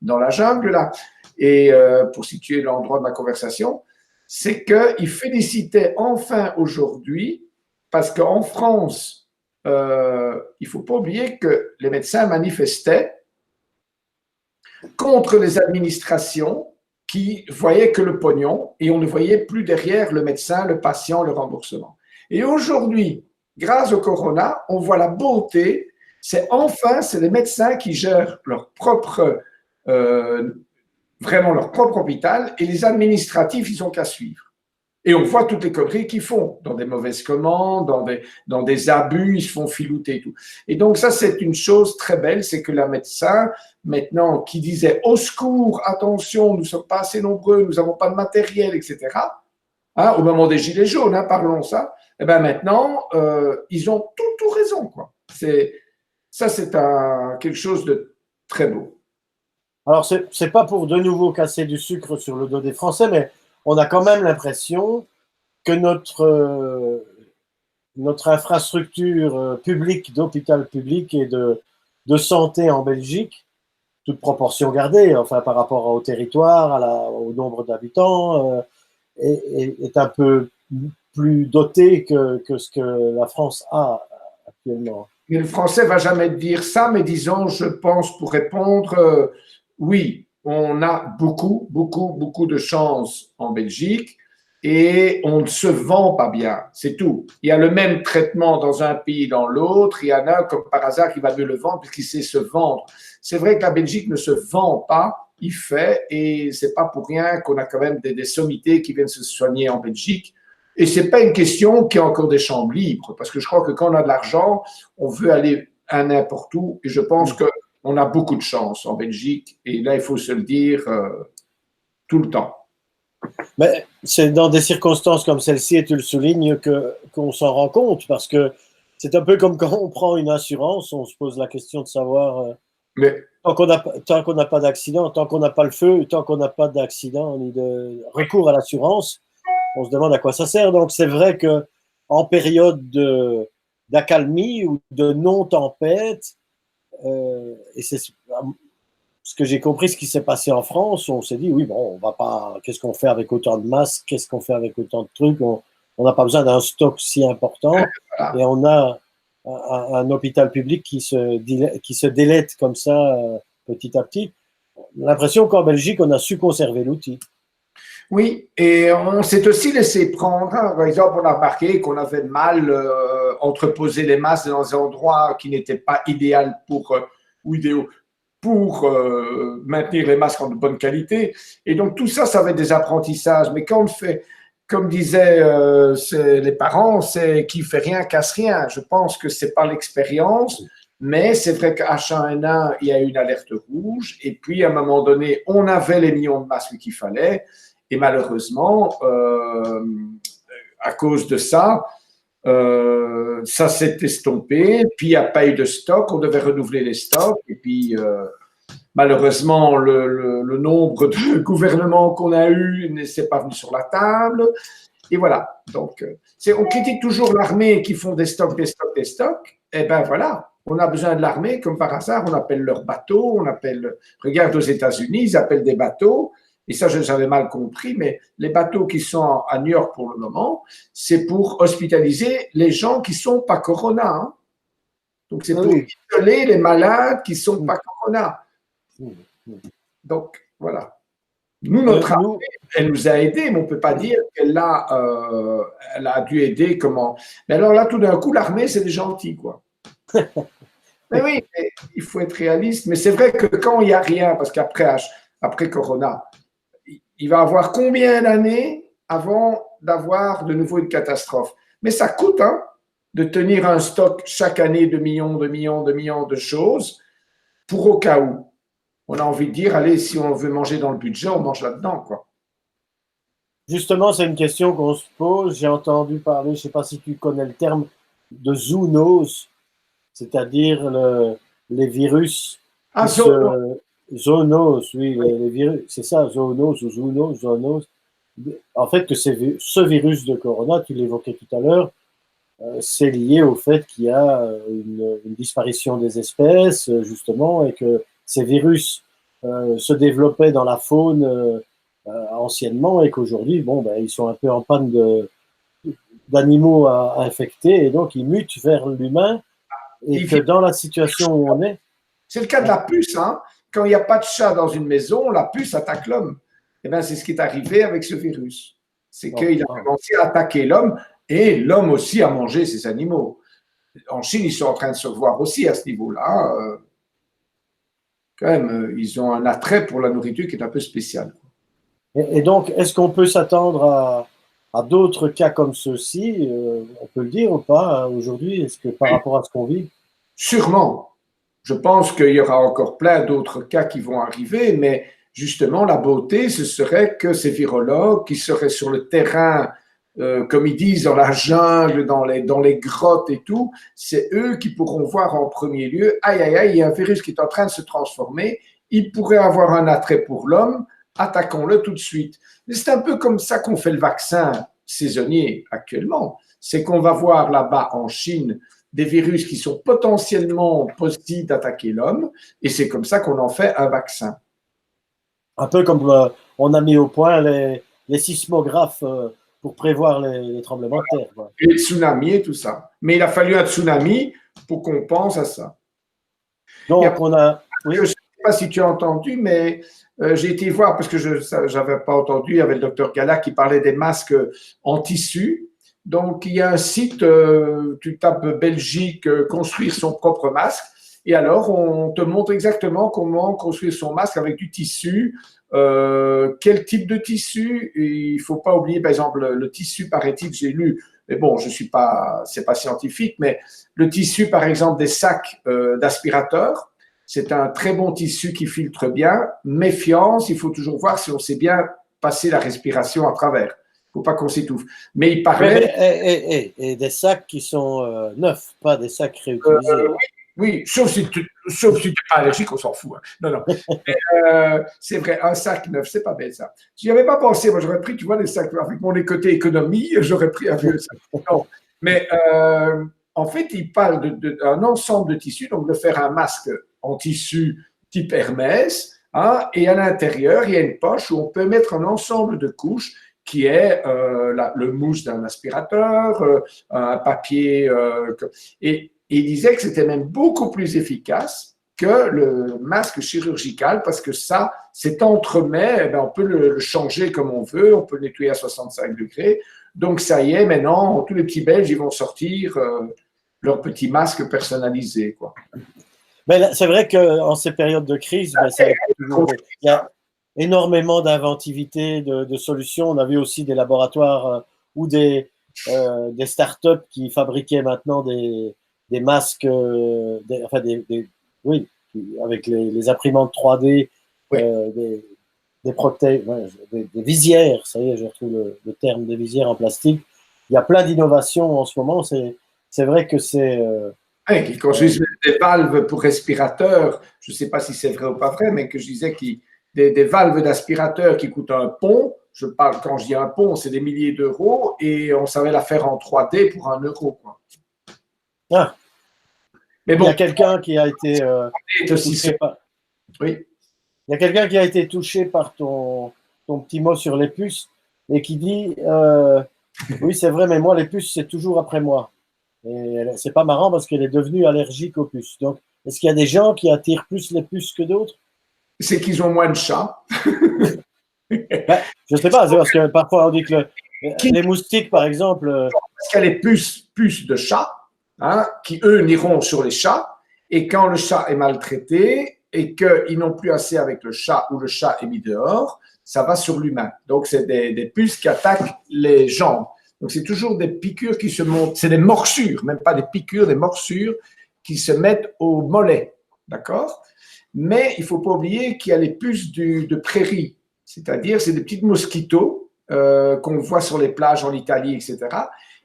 dans la jungle, là, et pour situer l'endroit de ma conversation, c'est qu'il félicitait enfin aujourd'hui, parce qu'en France, il ne faut pas oublier que les médecins manifestaient contre les administrations qui voyaient que le pognon et on ne voyait plus derrière le médecin, le patient, le remboursement. Et aujourd'hui, grâce au corona, on voit la beauté. C'est les médecins qui gèrent leur propre, vraiment leur propre hôpital et les administratifs, ils n'ont qu'à suivre. Et on voit toutes les conneries qu'ils font, dans des mauvaises commandes, dans des abus, ils se font filouter et tout. Et donc ça, c'est une chose très belle, c'est que la médecin, maintenant, qui disait « Au secours, attention, nous ne sommes pas assez nombreux, nous n'avons pas de matériel, etc. » Au moment des Gilets jaunes, parlons ça. Eh bien maintenant, ils ont tout raison, quoi. Ça, c'est quelque chose de très beau. Alors, c'est pas pour de nouveau casser du sucre sur le dos des Français, mais on a quand même l'impression que notre infrastructure publique, d'hôpital public et de santé en Belgique, toute proportion gardée, enfin par rapport au territoire, au nombre d'habitants, est un peu plus dotée que ce que la France a actuellement. Mais le français va jamais dire ça, mais disons, je pense pour répondre, oui, on a beaucoup, beaucoup, beaucoup de chance en Belgique et on ne se vend pas bien, c'est tout. Il y a le même traitement dans un pays, dans l'autre, il y en a comme par hasard qui va mieux le vendre puisqu'il sait se vendre. C'est vrai que la Belgique ne se vend pas, il fait, et c'est pas pour rien qu'on a quand même des sommités qui viennent se soigner en Belgique. Et ce n'est pas une question qui a encore des chambres libres, parce que je crois que quand on a de l'argent, on veut aller à n'importe où. Et je pense qu'on a beaucoup de chance en Belgique. Et là, il faut se le dire tout le temps. Mais c'est dans des circonstances comme celle-ci, et tu le soulignes, qu'on s'en rend compte, parce que c'est un peu comme quand on prend une assurance, on se pose la question de savoir, Mais, tant qu'on n'a pas d'accident, tant qu'on n'a pas le feu, tant qu'on n'a pas d'accident ni de recours à l'assurance, on se demande à quoi ça sert. Donc c'est vrai que en période d'accalmie ou de non-tempête, et c'est ce que j'ai compris, ce qui s'est passé en France, on s'est dit oui, bon, on va pas, qu'est-ce qu'on fait avec autant de masques, qu'est-ce qu'on fait avec autant de trucs, on n'a pas besoin d'un stock si important, et on a un hôpital public qui se délète comme ça petit à petit. L'impression qu'en Belgique, on a su conserver l'outil. oui, et on s'est aussi laissé prendre. Par exemple, on a remarqué qu'on avait mal entreposer les masses dans des endroits qui n'étaient pas idéaux ou idéaux pour maintenir les masques en de bonne qualité. Et donc, tout ça, ça avait des apprentissages. Mais quand on le fait, comme disaient les parents, c'est qui fait rien casse rien. Je pense que c'est pas l'expérience, mais c'est vrai qu'à H1N1, il y a eu une alerte rouge. Et puis, à un moment donné, on avait les millions de masques qu'il fallait. Et malheureusement, à cause de ça, ça s'est estompé. Puis, il n'y a pas eu de stock. On devait renouveler les stocks. Et puis, malheureusement, le nombre de gouvernements qu'on a eu ne s'est pas venu sur la table. Et voilà. Donc, on critique toujours l'armée qui font des stocks, des stocks, des stocks. Eh bien, voilà. On a besoin de l'armée, comme par hasard, on appelle leurs bateaux, regarde aux États-Unis, ils appellent des bateaux. Et ça, j'avais mal compris, mais les bateaux qui sont à New York pour le moment, c'est pour hospitaliser les gens qui ne sont pas corona. Hein. Donc, c'est pour isoler les malades qui ne sont pas corona. Donc, voilà. Nous, notre armée, elle nous a aidés, mais on ne peut pas dire qu'elle a dû aider comment. Mais alors là, tout d'un coup, l'armée, c'est des gentils, quoi. Mais oui, mais il faut être réaliste. Mais c'est vrai que quand il n'y a rien, parce qu'après Corona, il va avoir combien d'années avant d'avoir de nouveau une catastrophe? Mais ça coûte hein, de tenir un stock chaque année de millions, de millions, de millions de choses pour au cas où. On a envie de dire, allez, si on veut manger dans le budget, on mange là-dedans, quoi. Justement, c'est une question qu'on se pose. J'ai entendu parler, je ne sais pas si tu connais le terme, de zoonose, c'est-à-dire les virus. Zoonose, oui, les virus, c'est ça, zoonose ou zoonose. En fait, que ce virus de corona, tu l'évoquais tout à l'heure, c'est lié au fait qu'il y a une disparition des espèces, justement, et que ces virus se développaient dans la faune anciennement et qu'aujourd'hui, bon, ben, ils sont un peu en panne d'animaux à infecter et donc ils mutent vers l'humain et que dans la situation où on est… C'est le cas de la puce, hein. Quand il n'y a pas de chat dans une maison, la puce attaque l'homme. Eh bien, c'est ce qui est arrivé avec ce virus. C'est qu'il a commencé à attaquer l'homme et l'homme aussi a mangé ses animaux. En Chine, ils sont en train de se voir aussi à ce niveau-là. Quand même, ils ont un attrait pour la nourriture qui est un peu spécial. Et donc, est-ce qu'on peut s'attendre à d'autres cas comme ceux-ci? On peut le dire ou pas hein, aujourd'hui? Est-ce que par rapport à ce qu'on vit? Sûrement. Je pense qu'il y aura encore plein d'autres cas qui vont arriver, mais justement, la beauté, ce serait que ces virologues qui seraient sur le terrain comme ils disent, dans la jungle, dans les grottes et tout, c'est eux qui pourront voir en premier lieu, aïe, aïe, aïe, il y a un virus qui est en train de se transformer, il pourrait avoir un attrait pour l'homme, attaquons-le tout de suite. C'est un peu comme ça qu'on fait le vaccin saisonnier actuellement. C'est qu'on va voir là-bas en Chine des virus qui sont potentiellement possibles d'attaquer l'homme, et c'est comme ça qu'on en fait un vaccin. Un peu comme on a mis au point les sismographes pour prévoir les tremblements de terre. Quoi. Et le tsunami et tout ça. Mais il a fallu un tsunami pour qu'on pense à ça. Donc, on a. Oui. Je ne sais pas si tu as entendu, mais j'ai été voir, parce que je n'avais pas entendu, il y avait le docteur Gala qui parlait des masques en tissu. Donc, il y a un site, tu tapes Belgique, construire son propre masque. Et alors, on te montre exactement comment construire son masque avec du tissu, quel type de tissu. Et il ne faut pas oublier, par exemple, le tissu, paraît-il, j'ai lu, mais bon, je suis pas, c'est pas scientifique, mais le tissu, par exemple, des sacs d'aspirateurs, c'est un très bon tissu qui filtre bien. Méfiance, il faut toujours voir si on sait bien passer la respiration à travers. Il ne faut pas qu'on s'étouffe. Mais il paraît… Et des sacs qui sont neufs, pas des sacs réutilisés. Oui, sauf si tu n'es pas allergique, on s'en fout. Hein. Non, non. C'est vrai, un sac neuf, c'est pas bête ça. J'y avais pas pensé, moi j'aurais pris, tu vois, les sacs avec mon côté économie, j'aurais pris un vieux sac. Non. Mais en fait, il parle d'un ensemble de tissus, donc de faire un masque en tissu type Hermès, hein, et à l'intérieur, il y a une poche où on peut mettre un ensemble de couches qui est le mousse d'un aspirateur, un papier, et il disait que c'était même beaucoup plus efficace que le masque chirurgical parce que ça, cet entremets, eh bien, on peut le changer comme on veut, on peut le nettoyer à 65 degrés. Donc, ça y est, maintenant, tous les petits Belges, ils vont sortir leur petit masque personnalisé, quoi. Mais c'est vrai qu'en ces périodes de crise, il y a énormément d'inventivité, de solutions. On a vu aussi des laboratoires ou des startups qui fabriquaient maintenant des masques, oui, avec les imprimantes 3D, oui. des visières, ça y est, je retrouve le terme des visières en plastique. Il y a plein d'innovations en ce moment. C'est vrai que c'est… Oui, qui construisent des valves pour respirateurs. Je ne sais pas si c'est vrai ou pas vrai, mais que je disais des valves d'aspirateurs qui coûtent un pont. Je parle, quand je dis un pont, c'est des milliers d'euros et on savait la faire en 3D pour 1 euro, quoi. Ah. Mais bon, il y a quelqu'un qui a été touché par… Oui. Il y a quelqu'un qui a été touché par ton petit mot sur les puces et qui dit oui, c'est vrai, mais moi, les puces, c'est toujours après moi. Et c'est pas marrant parce qu'elle est devenue allergique aux puces. Donc, est-ce qu'il y a des gens qui attirent plus les puces que d'autres? C'est qu'ils ont moins de chats. Ben, je ne sais pas, c'est parce que parfois on dit que les moustiques, par exemple… Parce qu'il y a les puces de chats, hein, qui eux n'iront sur les chats, et quand le chat est maltraité et qu'ils n'ont plus assez avec le chat ou le chat est mis dehors, ça va sur l'humain. Donc, c'est des puces qui attaquent les jambes. Donc, c'est toujours des piqûres qui se montent, c'est des morsures, même pas des piqûres, des morsures qui se mettent au mollet. D'accord? Mais il ne faut pas oublier qu'il y a les puces de prairie, c'est-à-dire c'est des petites mosquitos qu'on voit sur les plages en Italie, etc.,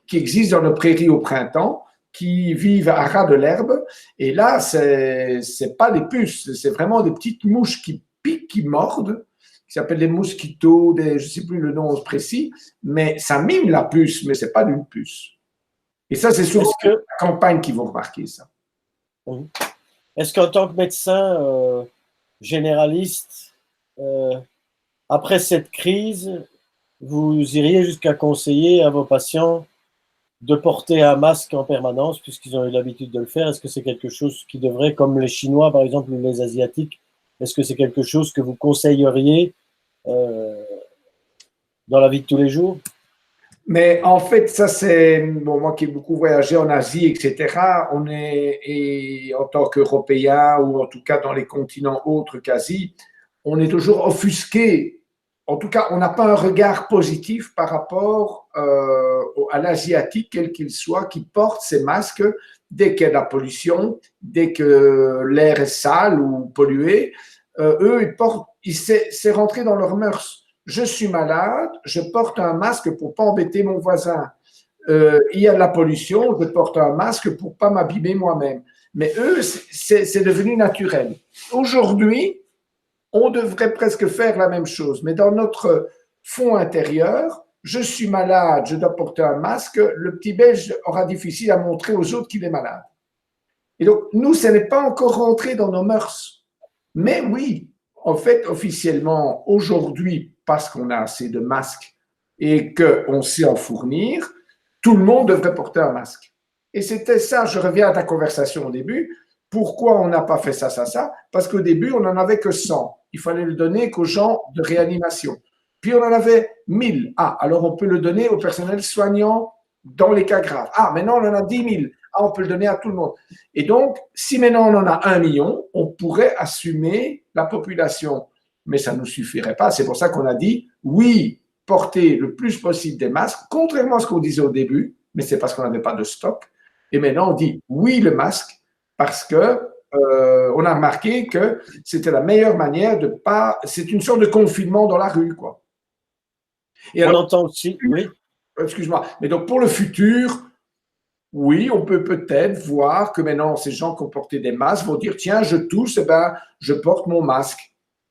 qui existent dans nos prairies au printemps, qui vivent à ras de l'herbe. Et là, c'est pas des puces, c'est vraiment des petites mouches qui piquent, qui mordent, qui s'appellent des mosquitos, je ne sais plus le nom précis, mais ça mime la puce, mais c'est pas d'une puce. Et ça, c'est souvent la campagne qui vont remarquer ça. Est-ce qu'en tant que médecin généraliste, après cette crise, vous iriez jusqu'à conseiller à vos patients de porter un masque en permanence, puisqu'ils ont eu l'habitude de le faire? Est-ce que c'est quelque chose qui devrait, comme les Chinois par exemple, ou les Asiatiques, est-ce que c'est quelque chose que vous conseilleriez dans la vie de tous les jours? Mais en fait, ça c'est, bon, moi qui ai beaucoup voyagé en Asie, etc., on est, et en tant qu'Européens, ou en tout cas dans les continents autres qu'Asie, on est toujours offusqué. En tout cas, on n'a pas un regard positif par rapport à l'Asiatique, quel qu'il soit, qui porte ces masques dès qu'il y a de la pollution, dès que l'air est sale ou pollué. Eux, ils portent, c'est rentré dans leurs mœurs. je suis malade, je porte un masque pour ne pas embêter mon voisin. Il y a de la pollution, je porte un masque pour ne pas m'abîmer moi-même. Mais eux, c'est devenu naturel. Aujourd'hui, on devrait presque faire la même chose, mais dans notre fond intérieur, je suis malade, je dois porter un masque, le petit Belge aura difficile à montrer aux autres qu'il est malade. Et donc, nous, ce n'est pas encore rentré dans nos mœurs. Mais oui, en fait, officiellement, aujourd'hui, parce qu'on a assez de masques et qu'on sait en fournir, tout le monde devrait porter un masque. Et c'était ça, je reviens à ta conversation au début. Pourquoi on n'a pas fait ça? Parce qu'au début, on n'en avait que 100. Il fallait le donner qu'aux gens de réanimation. Puis on en avait 1000. Ah, alors on peut le donner au personnel soignant dans les cas graves. Ah, maintenant on en a 10 000. Ah, on peut le donner à tout le monde. Et donc, si maintenant on en a 1 million, on pourrait assumer la population. Mais ça ne nous suffirait pas. C'est pour ça qu'on a dit, oui, porter le plus possible des masques, contrairement à ce qu'on disait au début, mais c'est parce qu'on n'avait pas de stock. Et maintenant, on dit oui, le masque, parce que on a remarqué que c'était la meilleure manière de pas. C'est une sorte de confinement dans la rue, quoi. Et alors, on entend aussi, oui. Excuse-moi. Mais donc, pour le futur, oui, on peut peut-être voir que maintenant, ces gens qui ont porté des masques vont dire tiens, je tousse, eh ben, je porte mon masque.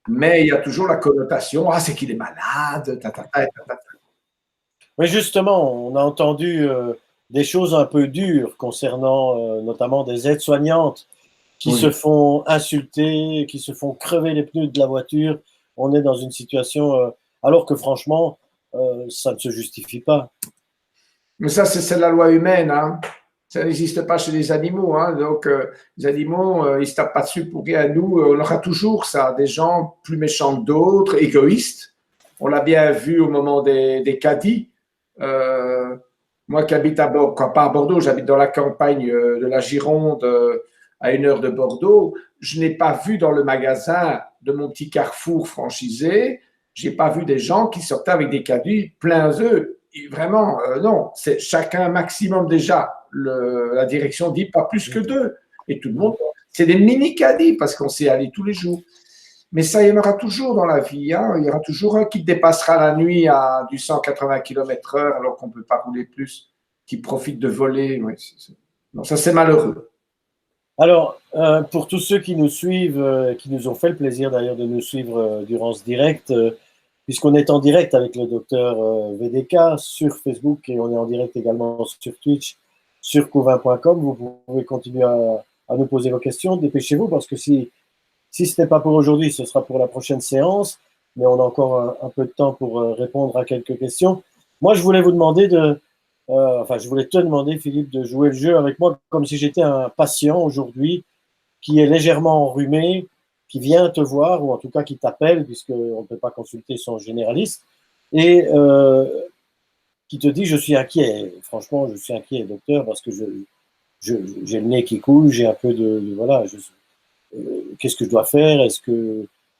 Mais il y a toujours la connotation ah, c'est qu'il est malade. Oui, justement, on a entendu des choses un peu dures concernant notamment des aides-soignantes qui se font insulter, qui se font crever les pneus de la voiture. On est dans une situation, alors que franchement, ça ne se justifie pas. Mais ça, c'est la loi humaine. Hein. Ça n'existe pas chez les animaux. Hein. Donc, les animaux, ils ne se tapent pas dessus pour rien. Nous, on aura toujours ça. Des gens plus méchants que d'autres, égoïstes. On l'a bien vu au moment des caddies. Moi qui habite à Bordeaux, pas à Bordeaux, j'habite dans la campagne de la Gironde, à 1 heure de Bordeaux. Je n'ai pas vu dans le magasin de mon petit carrefour franchisé, je n'ai pas vu des gens qui sortaient avec des caddies pleins d'œufs. Vraiment, non. C'est chacun maximum déjà. La direction dit pas plus que 2. Et tout le monde, c'est des mini caddies parce qu'on sait aller tous les jours. Mais ça, il y en aura toujours dans la vie. Hein. Il y aura toujours un qui dépassera la nuit à du 180 km/h alors qu'on ne peut pas rouler plus, qui profite de voler. Ouais, non, ça, c'est malheureux. Alors, pour tous ceux qui nous suivent, qui nous ont fait le plaisir d'ailleurs de nous suivre durant ce direct, puisqu'on est en direct avec le docteur VDK sur Facebook et on est en direct également sur Twitch, sur couvin.com, vous pouvez continuer à nous poser vos questions. Dépêchez-vous parce que si ce n'est pas pour aujourd'hui, ce sera pour la prochaine séance, mais on a encore un peu de temps pour répondre à quelques questions. Moi, je voulais vous demander je voulais te demander, Philippe, de jouer le jeu avec moi comme si j'étais un patient aujourd'hui qui est légèrement enrhumé, qui vient te voir, ou en tout cas qui t'appelle, puisqu'on ne peut pas consulter son généraliste, et qui te dit « je suis inquiet ». Franchement, je suis inquiet, docteur, parce que j'ai le nez qui coule, j'ai un peu voilà, qu'est-ce que je dois faire?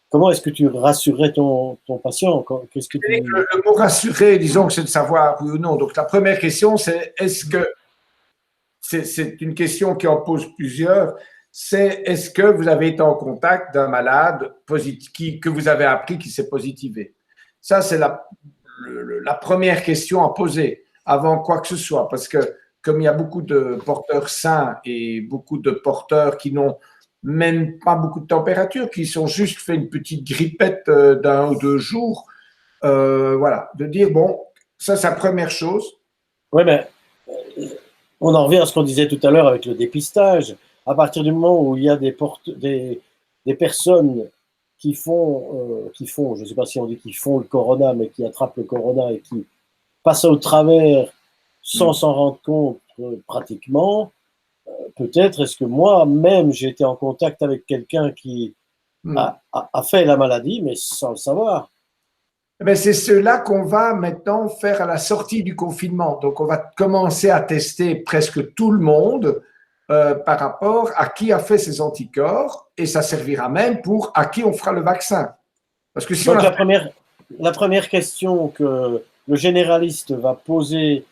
Comment est-ce que tu rassurerais ton patient? Qu'est-ce que le mot rassurer, disons que c'est de savoir oui ou non. Donc la première question, c'est est-ce que c'est une question qui en pose plusieurs. C'est est-ce que vous avez été en contact d'un malade que vous avez appris qu'il s'est positivé? Ça, c'est la première question à poser avant quoi que ce soit. Parce que comme il y a beaucoup de porteurs sains et beaucoup de porteurs qui n'ont même pas beaucoup de température, qui sont juste fait une petite grippette d'1 ou 2 jours, voilà, de dire, bon, ça, c'est la première chose. Oui, mais on en revient à ce qu'on disait tout à l'heure avec le dépistage. À partir du moment où il y a des personnes qui font, je ne sais pas si on dit qui font le corona, mais qui attrapent le corona et qui passent au travers sans s'en rendre compte pratiquement, peut-être est-ce que moi-même j'ai été en contact avec quelqu'un qui a fait la maladie, mais sans le savoir. Ben c'est cela qu'on va maintenant faire à la sortie du confinement. Donc, on va commencer à tester presque tout le monde par rapport à qui a fait ses anticorps et ça servira même pour à qui on fera le vaccin. Parce que si donc la première question que le généraliste va poser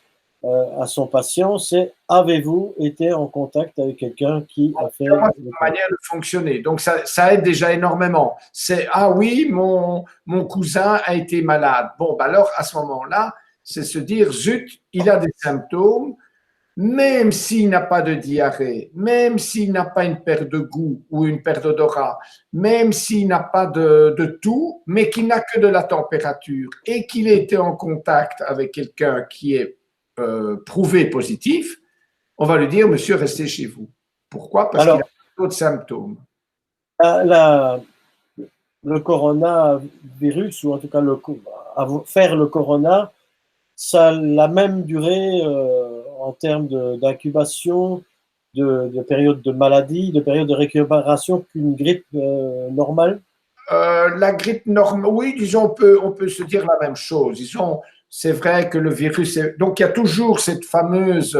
à son patient, c'est avez-vous été en contact avec quelqu'un qui a fait… Comment c'est la manière de fonctionner. Donc, ça aide déjà énormément. C'est, ah oui, mon cousin a été malade. Bon, ben alors, à ce moment-là, c'est se dire, zut, il a des symptômes, même s'il n'a pas de diarrhée, même s'il n'a pas une perte de goût ou une perte d'odorat, même s'il n'a pas de tout, mais qu'il n'a que de la température et qu'il ait été en contact avec quelqu'un qui est prouvé positif, on va lui dire, monsieur, restez chez vous. Pourquoi? Parce qu'il a d'autres symptômes. Le coronavirus, ou en tout cas faire le corona, ça a la même durée en termes d'incubation, de période de maladie, de période de récupération qu'une grippe normale? La grippe normale, oui, disons, on peut se dire la même chose. Disons, c'est vrai que le virus donc il y a toujours cette fameuse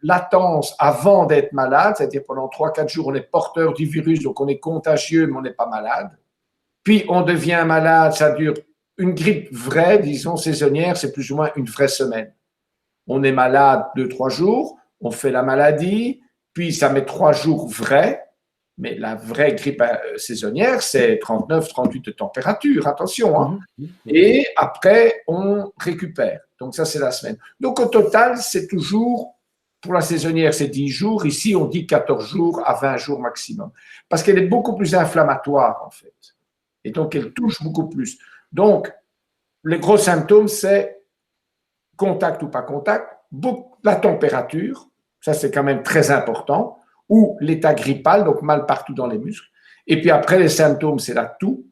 latence avant d'être malade, c'est-à-dire pendant 3-4 jours, on est porteur du virus, donc on est contagieux, mais on n'est pas malade. Puis on devient malade, ça dure une grippe vraie, disons saisonnière, c'est plus ou moins une vraie semaine. On est malade 2-3 jours, on fait la maladie, puis ça met 3 jours vrais, mais la vraie grippe saisonnière, c'est 39-38 de température, attention. Hein. Et après, on récupère. Donc ça, c'est la semaine. Donc au total, c'est toujours, pour la saisonnière, c'est 10 jours. Ici, on dit 14 jours à 20 jours maximum. Parce qu'elle est beaucoup plus inflammatoire, en fait. Et donc, elle touche beaucoup plus. Donc, les gros symptômes, c'est contact ou pas contact, la température, ça c'est quand même très important, ou l'état grippal, donc mal partout dans les muscles. Et puis après, les symptômes, c'est la toux,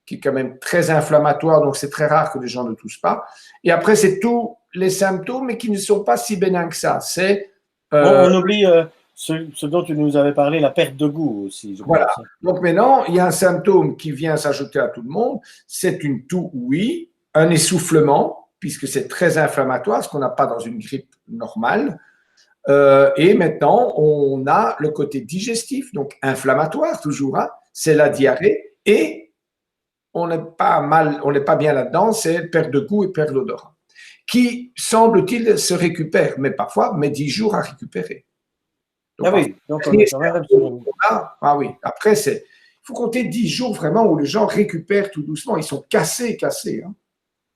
qui est quand même très inflammatoire, donc c'est très rare que les gens ne toussent pas. Et après, c'est tous les symptômes, mais qui ne sont pas si bénins que ça. C'est on oublie ce dont tu nous avais parlé, la perte de goût aussi. Voilà. Donc maintenant, il y a un symptôme qui vient s'ajouter à tout le monde, c'est une toux, oui, un essoufflement, puisque c'est très inflammatoire, ce qu'on n'a pas dans une grippe normale. Et maintenant, on a le côté digestif, donc inflammatoire toujours, hein, c'est la diarrhée, et on n'est pas bien là-dedans, c'est perte de goût et perte d'odorat, qui semble-t-il se récupère, mais parfois met 10 jours à récupérer. Donc, ah oui, donc on est quand même sur une… Ah oui, après, il faut compter 10 jours vraiment où les gens récupèrent tout doucement, ils sont cassés. Hein.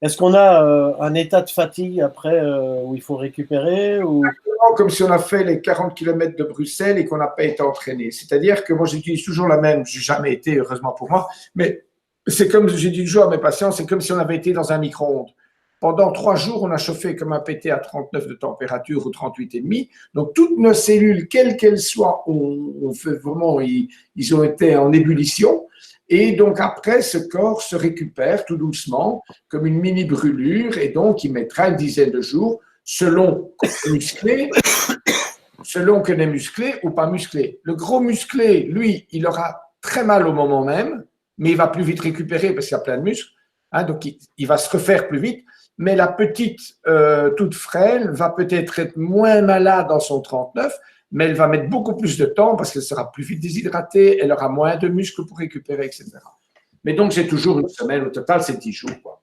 Est-ce qu'on a un état de fatigue après où il faut récupérer ou… Comme si on a fait les 40 km de Bruxelles et qu'on n'a pas été entraîné. C'est-à-dire que moi, j'utilise toujours la même, je n'ai jamais été, heureusement pour moi, mais c'est comme, j'ai dit toujours à mes patients, c'est comme si on avait été dans un micro-ondes. Pendant 3 jours, on a chauffé comme un pété à 39 de température ou 38,5. Donc, toutes nos cellules, quelles qu'elles soient, on fait vraiment, ils ont été en ébullition. Et donc, après, ce corps se récupère tout doucement, comme une mini brûlure, et donc, il mettra une dizaine de jours, selon qu'on est musclé ou pas musclé. Le gros musclé, lui, il aura très mal au moment même, mais il va plus vite récupérer parce qu'il y a plein de muscles. Hein, donc, il va se refaire plus vite. Mais la petite, toute frêle, va peut-être être moins malade dans son 39, mais elle va mettre beaucoup plus de temps parce qu'elle sera plus vite déshydratée, elle aura moins de muscles pour récupérer, etc. Mais donc, c'est toujours une semaine. Au total, c'est 10 jours. Quoi.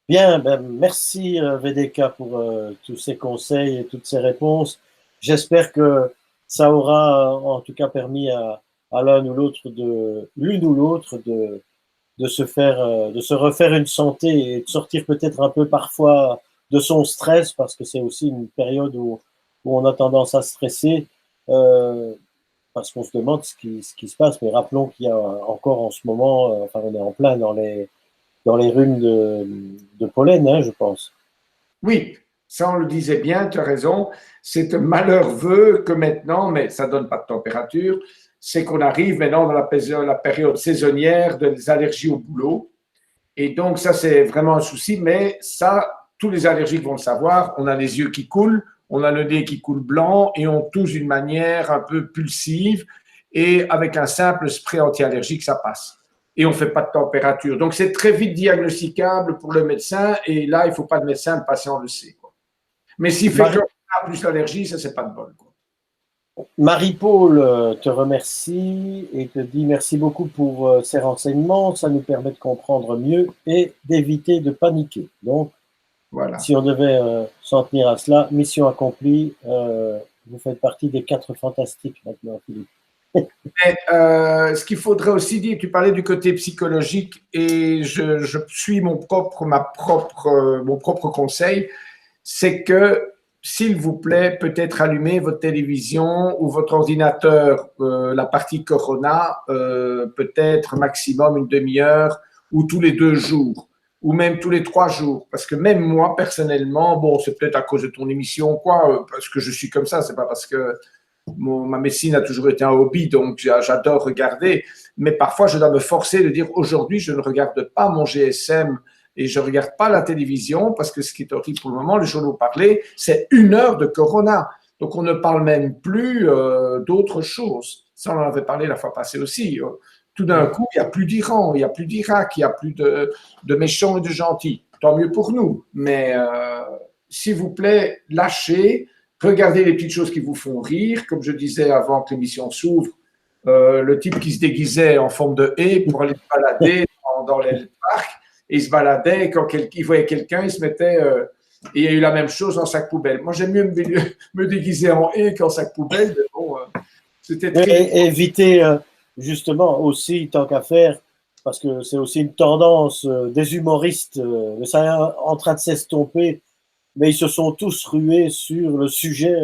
Bien, ben, merci VDK pour tous ces conseils et toutes ces réponses. J'espère que ça aura en tout cas permis à l'une ou l'autre de se refaire une santé et de sortir peut-être un peu parfois de son stress, parce que c'est aussi une période où on a tendance à stresser, parce qu'on se demande ce qui se passe. Mais rappelons qu'il y a encore en ce moment, enfin on est en plein dans les rhumes de pollen, hein, je pense. Oui, ça on le disait bien, tu as raison. C'est un malheur veut que maintenant, mais ça ne donne pas de température, c'est qu'on arrive maintenant dans la période saisonnière des allergies au boulot. Et donc, ça, c'est vraiment un souci, mais ça, tous les allergiques vont le savoir. On a les yeux qui coulent, on a le nez qui coule blanc et on tousse d'une manière un peu pulsive. Et avec un simple spray anti-allergique, ça passe. Et on ne fait pas de température. Donc, c'est très vite diagnosticable pour le médecin. Et là, il ne faut pas de médecin, le patient le sait. Quoi. Mais s'il fait plus d'allergie, ça, c'est pas de bol. Quoi. Marie-Paul te remercie et te dit merci beaucoup pour ces renseignements. Ça nous permet de comprendre mieux et d'éviter de paniquer. Donc, Voilà. Si on devait s'en tenir à cela, mission accomplie. Vous faites partie des 4 fantastiques maintenant, Philippe. Mais, ce qu'il faudrait aussi dire, tu parlais du côté psychologique et je suis mon propre conseil, c'est que s'il vous plaît, peut-être allumer votre télévision ou votre ordinateur, la partie Corona, peut-être maximum une demi-heure ou tous les 2 jours ou même tous les 3 jours. Parce que même moi, personnellement, bon, c'est peut-être à cause de ton émission, quoi, parce que je suis comme ça, c'est pas parce que ma médecine a toujours été un hobby, donc j'adore regarder. Mais parfois, je dois me forcer de dire aujourd'hui, je ne regarde pas mon GSM et je ne regarde pas la télévision parce que ce qui est horrible pour le moment, les journaux parlaient, c'est 1 heure de Corona. Donc, on ne parle même plus d'autre chose. Ça, on en avait parlé la fois passée aussi. Tout d'un coup, il n'y a plus d'Iran, il n'y a plus d'Irak, il n'y a plus de méchants et de gentils. Tant mieux pour nous. Mais s'il vous plaît, lâchez. Regardez les petites choses qui vous font rire. Comme je disais avant que l'émission s'ouvre, le type qui se déguisait en forme de haie pour aller se balader dans les parcs, et il se baladait, et quand il voyait quelqu'un, il se mettait… et il y a eu la même chose en sac poubelle. Moi, j'aime mieux me déguiser en haie qu'en sac poubelle. Mais bon, c'était très… Et éviter justement aussi, tant qu'à faire, parce que c'est aussi une tendance des humoristes, ça est en train de s'estomper, mais ils se sont tous rués sur le sujet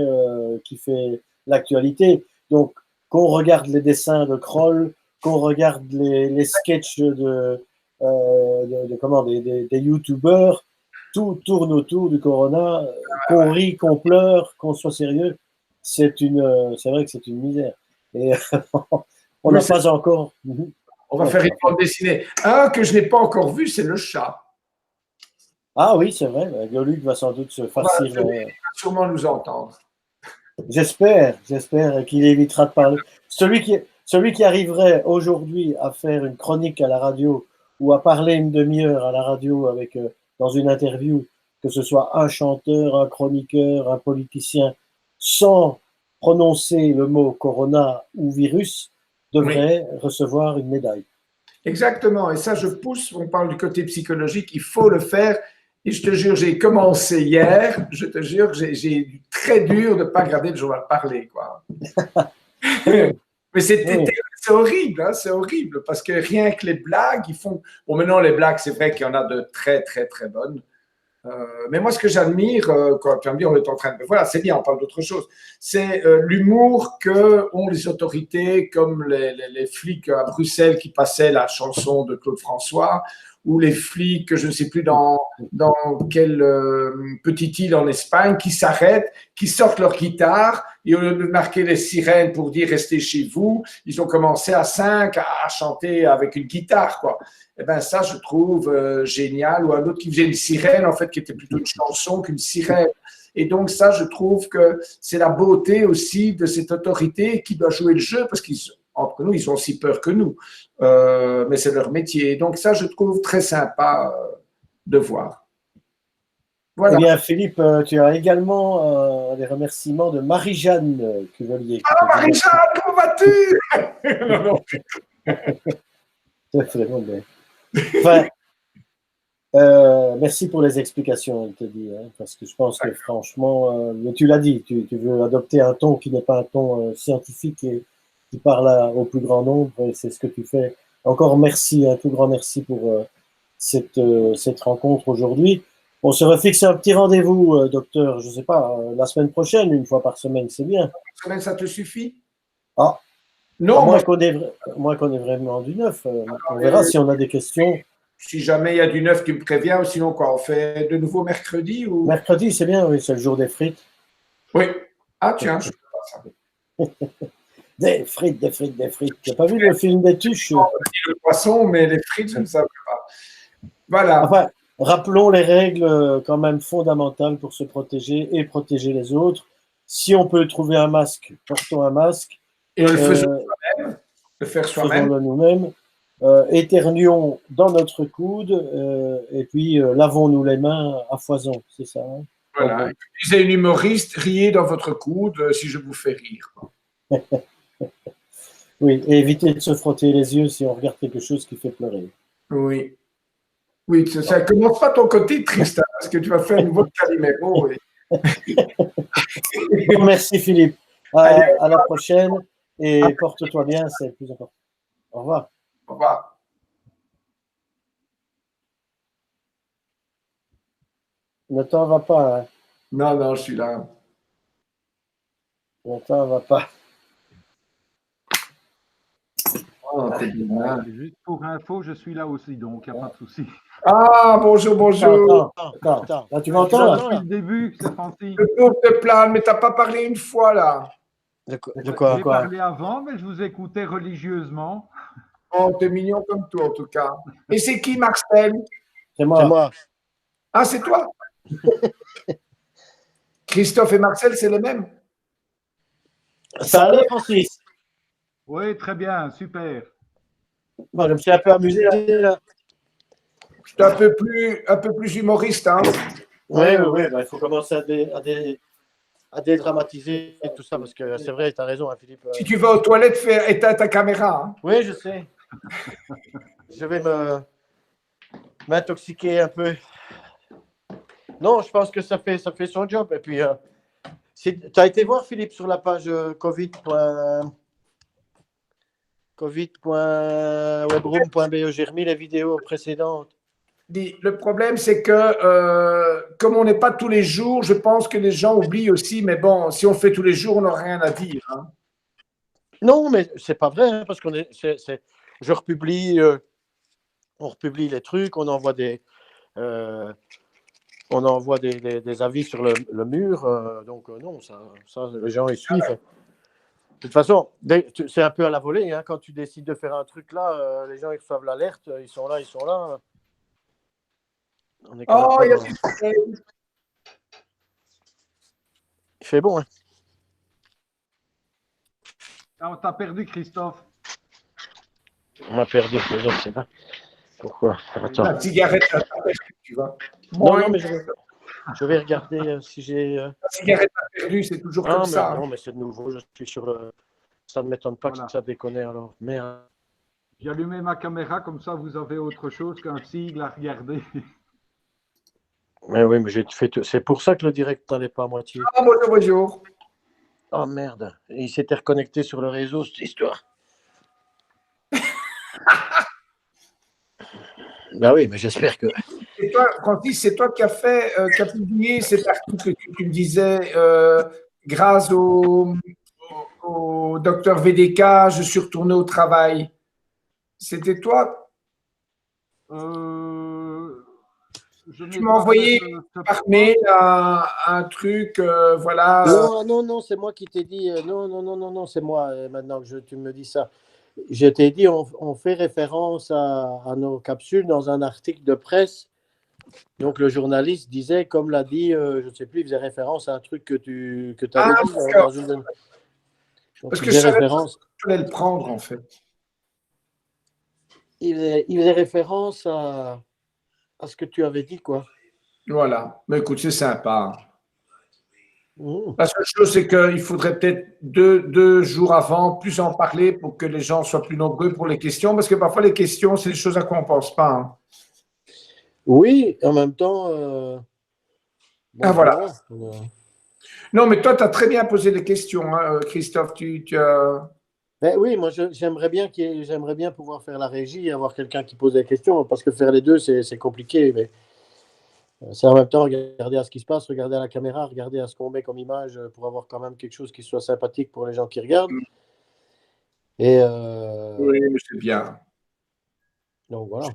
qui fait l'actualité. Donc, qu'on regarde les dessins de Kroll, qu'on regarde les sketchs des youtubeurs, tout tourne autour du corona, qu'on rit, qu'on pleure, qu'on soit sérieux. C'est vrai que c'est une misère. Et on n'a pas encore. On va faire une bande dessinée. Un que je n'ai pas encore vu, c'est le chat. Ah oui, c'est vrai. Gueuluc va sans doute se farcir. Il va sûrement nous entendre. J'espère qu'il évitera de parler. Celui qui arriverait aujourd'hui à faire une chronique à la radio ou à parler une demi-heure à la radio dans une interview, que ce soit un chanteur, un chroniqueur, un politicien, sans prononcer le mot corona ou virus, devrait recevoir une médaille. Exactement. Et ça, je pousse, on parle du côté psychologique, il faut le faire. Et je te jure, j'ai commencé hier, je te jure, j'ai eu très dur de ne pas regarder le journal parler, quoi. Mais c'est horrible, hein, c'est horrible, parce que rien que les blagues, ils font… Bon, maintenant, les blagues, c'est vrai qu'il y en a de très, très, très bonnes. Mais moi, ce que j'admire, quand tu vas me dire, on est en train de… Voilà, c'est bien, on parle d'autre chose. C'est l'humour qu'ont les autorités, comme les flics à Bruxelles qui passaient la chanson de Claude François, ou les flics, je ne sais plus dans quelle petite île en Espagne, qui s'arrêtent, qui sortent leur guitare, et au lieu de marquer les sirènes pour dire restez chez vous, ils ont commencé à 5 à chanter avec une guitare, quoi. Eh ben ça, je trouve génial. Ou un autre qui faisait une sirène, en fait, qui était plutôt une chanson qu'une sirène. Et donc ça, je trouve que c'est la beauté aussi de cette autorité qui doit jouer le jeu, parce qu'entre nous, ils ont aussi peur que nous. Mais c'est leur métier. Donc ça, je trouve très sympa de voir. Voilà. Eh bien, Philippe, tu as également les remerciements de Marie-Jeanne Cuvelier. Ah, Marie-Jeanne, comment vas-tu? Non, non. C'est vraiment bien. Enfin, merci pour les explications, elle te dit, hein, parce que je pense que franchement, mais tu l'as dit, tu veux adopter un ton qui n'est pas un ton scientifique et qui parle au plus grand nombre, et c'est ce que tu fais. Encore merci, un tout grand merci pour cette rencontre aujourd'hui. On se refixe un petit rendez-vous, docteur, je ne sais pas, la semaine prochaine, une fois par semaine, c'est bien. Une semaine, ça te suffit? Ah, non, moi qu'on ait vraiment du neuf. On verra si on a des questions. Si jamais il y a du neuf, tu me préviens, ou sinon quoi, on fait de nouveau mercredi ou… Mercredi, c'est bien, oui, c'est le jour des frites. Oui. Ah tiens, je ne sais pas ça. Des frites. Tu n'as pas vu le film des Tuches? Le poisson, mais les frites, je ne savais pas. Voilà. Enfin, rappelons les règles quand même fondamentales pour se protéger et protéger les autres. Si on peut trouver un masque, portons un masque. Et on le faisons soi-même. Le faire soi-même. Faisons-le nous-mêmes. Éternuons dans notre coude et puis lavons-nous les mains à foison, c'est ça, hein? Voilà. Disait une humoriste, riez dans votre coude si je vous fais rire. Oui, et évitez de se frotter les yeux si on regarde quelque chose qui fait pleurer. Oui. Oui, ça commence pas ton côté triste, hein, parce que tu vas faire un nouveau Calimero. Bon, merci Philippe. Allez, À la prochaine et porte-toi bien, c'est le plus important. Au revoir. au revoir. Le temps va pas. Hein. Non, non, je suis là. Le temps va pas. Oh, t'es bien. Juste pour info, je suis là aussi, donc il n'y a pas de souci. Ah, bonjour, bonjour. Attends. Là, tu Je m'entends suis là là? depuis le début, c'est Francis. Je trouve te plaindre, mais t'as pas parlé une fois là. De J'ai quoi? parlé avant, mais je vous écoutais religieusement. Oh, t'es mignon comme toi en tout cas. Et c'est qui Marcel? C'est moi. Ah, c'est toi? Christophe et Marcel, c'est les mêmes? Ça allait, Francis? Oui, très bien, super. Bon, je me suis un peu amusé là. Je suis un peu plus humoriste, hein? Oui, bah, il faut commencer à dédramatiser et tout ça, parce que c'est vrai, tu as raison, hein, Philippe. Si tu vas aux toilettes, éteins ta caméra. Hein? Oui, je sais. Je vais m'intoxiquer un peu. Non, je pense que ça fait son job. Et puis, tu as été voir, Philippe, sur la page covid.webroom.be, j'ai remis les vidéos précédentes. Le problème, c'est que comme on n'est pas tous les jours, je pense que les gens oublient aussi. Mais bon, si on fait tous les jours, on n'aura rien à dire. Hein. Non, mais c'est pas vrai, hein, parce je republie, on republie les trucs, on envoie des avis sur le mur. Donc, non, ça, les gens, ils suivent. De toute façon, c'est un peu à la volée. Hein, quand tu décides de faire un truc là, les gens, ils reçoivent l'alerte, ils sont là. On est quand même il fait bon. Hein. Ah, on t'a perdu, Christophe. On a perdu, je ne sais pas. Pourquoi? Attends. La cigarette, tu vois. Non, mais je vais regarder si j'ai. La cigarette perdue, c'est toujours comme ça. Non, mais c'est de nouveau. Je suis sur. Ça ne m'étonne pas que ça déconne alors. Merde. J'ai allumé ma caméra, comme ça vous avez autre chose qu'un sigle à regarder. Mais oui, mais j'ai fait. C'est pour ça que le direct n'allait pas à moitié. Ah, bonjour. Oh merde. Il s'était reconnecté sur le réseau, cette histoire. Ben oui, mais j'espère que. Et toi, Francis, c'est toi qui as publié cet article que tu me disais, grâce au docteur VDK, je suis retourné au travail. C'était toi? Tu m'as envoyé par mail un truc, voilà. Non, c'est moi qui t'ai dit. Non, c'est moi, maintenant que tu me dis ça. Je t'ai dit, on fait référence à nos capsules dans un article de presse. Donc, le journaliste disait, comme l'a dit, je ne sais plus, il faisait référence à un truc que tu avais dit dans une. Donc, parce que je savais pas que tu allais le prendre, en fait. Il faisait référence à ce que tu avais dit, quoi. Voilà. Mais écoute, c'est sympa. La seule chose, c'est qu'il faudrait peut-être deux jours avant plus en parler pour que les gens soient plus nombreux pour les questions, parce que parfois les questions, c'est des choses à quoi on ne pense pas. Hein. Oui, en même temps. Voilà. Non, mais toi, tu as très bien posé les questions, hein, Christophe. Tu as. Ben oui, moi j'aimerais bien pouvoir faire la régie et avoir quelqu'un qui pose des questions, parce que faire les deux, c'est compliqué. Mais c'est en même temps regarder à ce qui se passe, regarder à la caméra, regarder à ce qu'on met comme image pour avoir quand même quelque chose qui soit sympathique pour les gens qui regardent. Et oui, mais c'est bien. Donc voilà.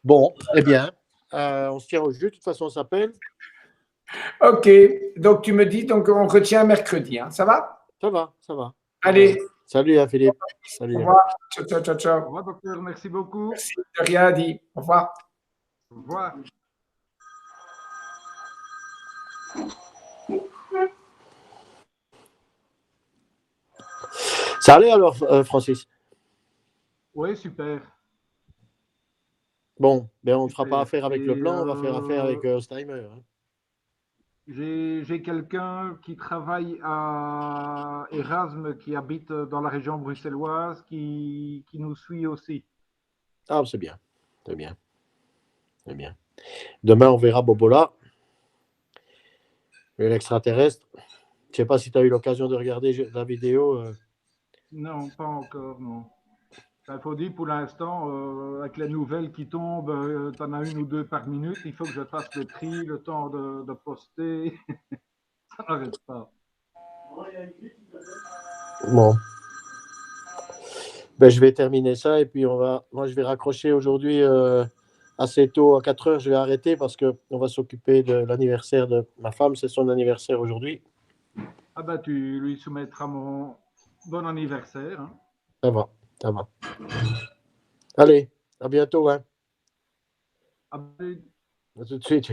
Bon, eh bien, on se tient au jus. De toute façon, on s'appelle. Ok, donc tu me dis, donc on retient mercredi, hein. Ça va? Ça va. Allez. Salut, Philippe. Salut. Au revoir. Ciao. Au revoir, docteur. Merci beaucoup. Merci de rien dit. Au revoir. Au revoir. Ça allait alors, Francis? Oui, super. Bon, ben on ne fera pas affaire avec Leblanc, on va faire affaire avec Steimer. Hein. J'ai quelqu'un qui travaille à Erasme, qui habite dans la région bruxelloise, qui nous suit aussi. Ah, c'est bien. C'est bien. C'est bien. Demain, on verra Bobola, l'extraterrestre. Je ne sais pas si tu as eu l'occasion de regarder la vidéo. Non, pas encore, non. Il faut dire pour l'instant, avec les nouvelles qui tombent, tu en as une ou deux par minute. Il faut que je fasse le tri, le temps de poster. Ça n'arrête pas. Bon. Ben, je vais terminer ça et puis moi, je vais raccrocher aujourd'hui assez tôt, à 4 heures. Je vais arrêter parce qu'on va s'occuper de l'anniversaire de ma femme. C'est son anniversaire aujourd'hui. Ah ben, tu lui soumettras mon bon anniversaire. Hein. Ça va, ça va. Allez, à bientôt. Hein. Ah ben, À tout de suite.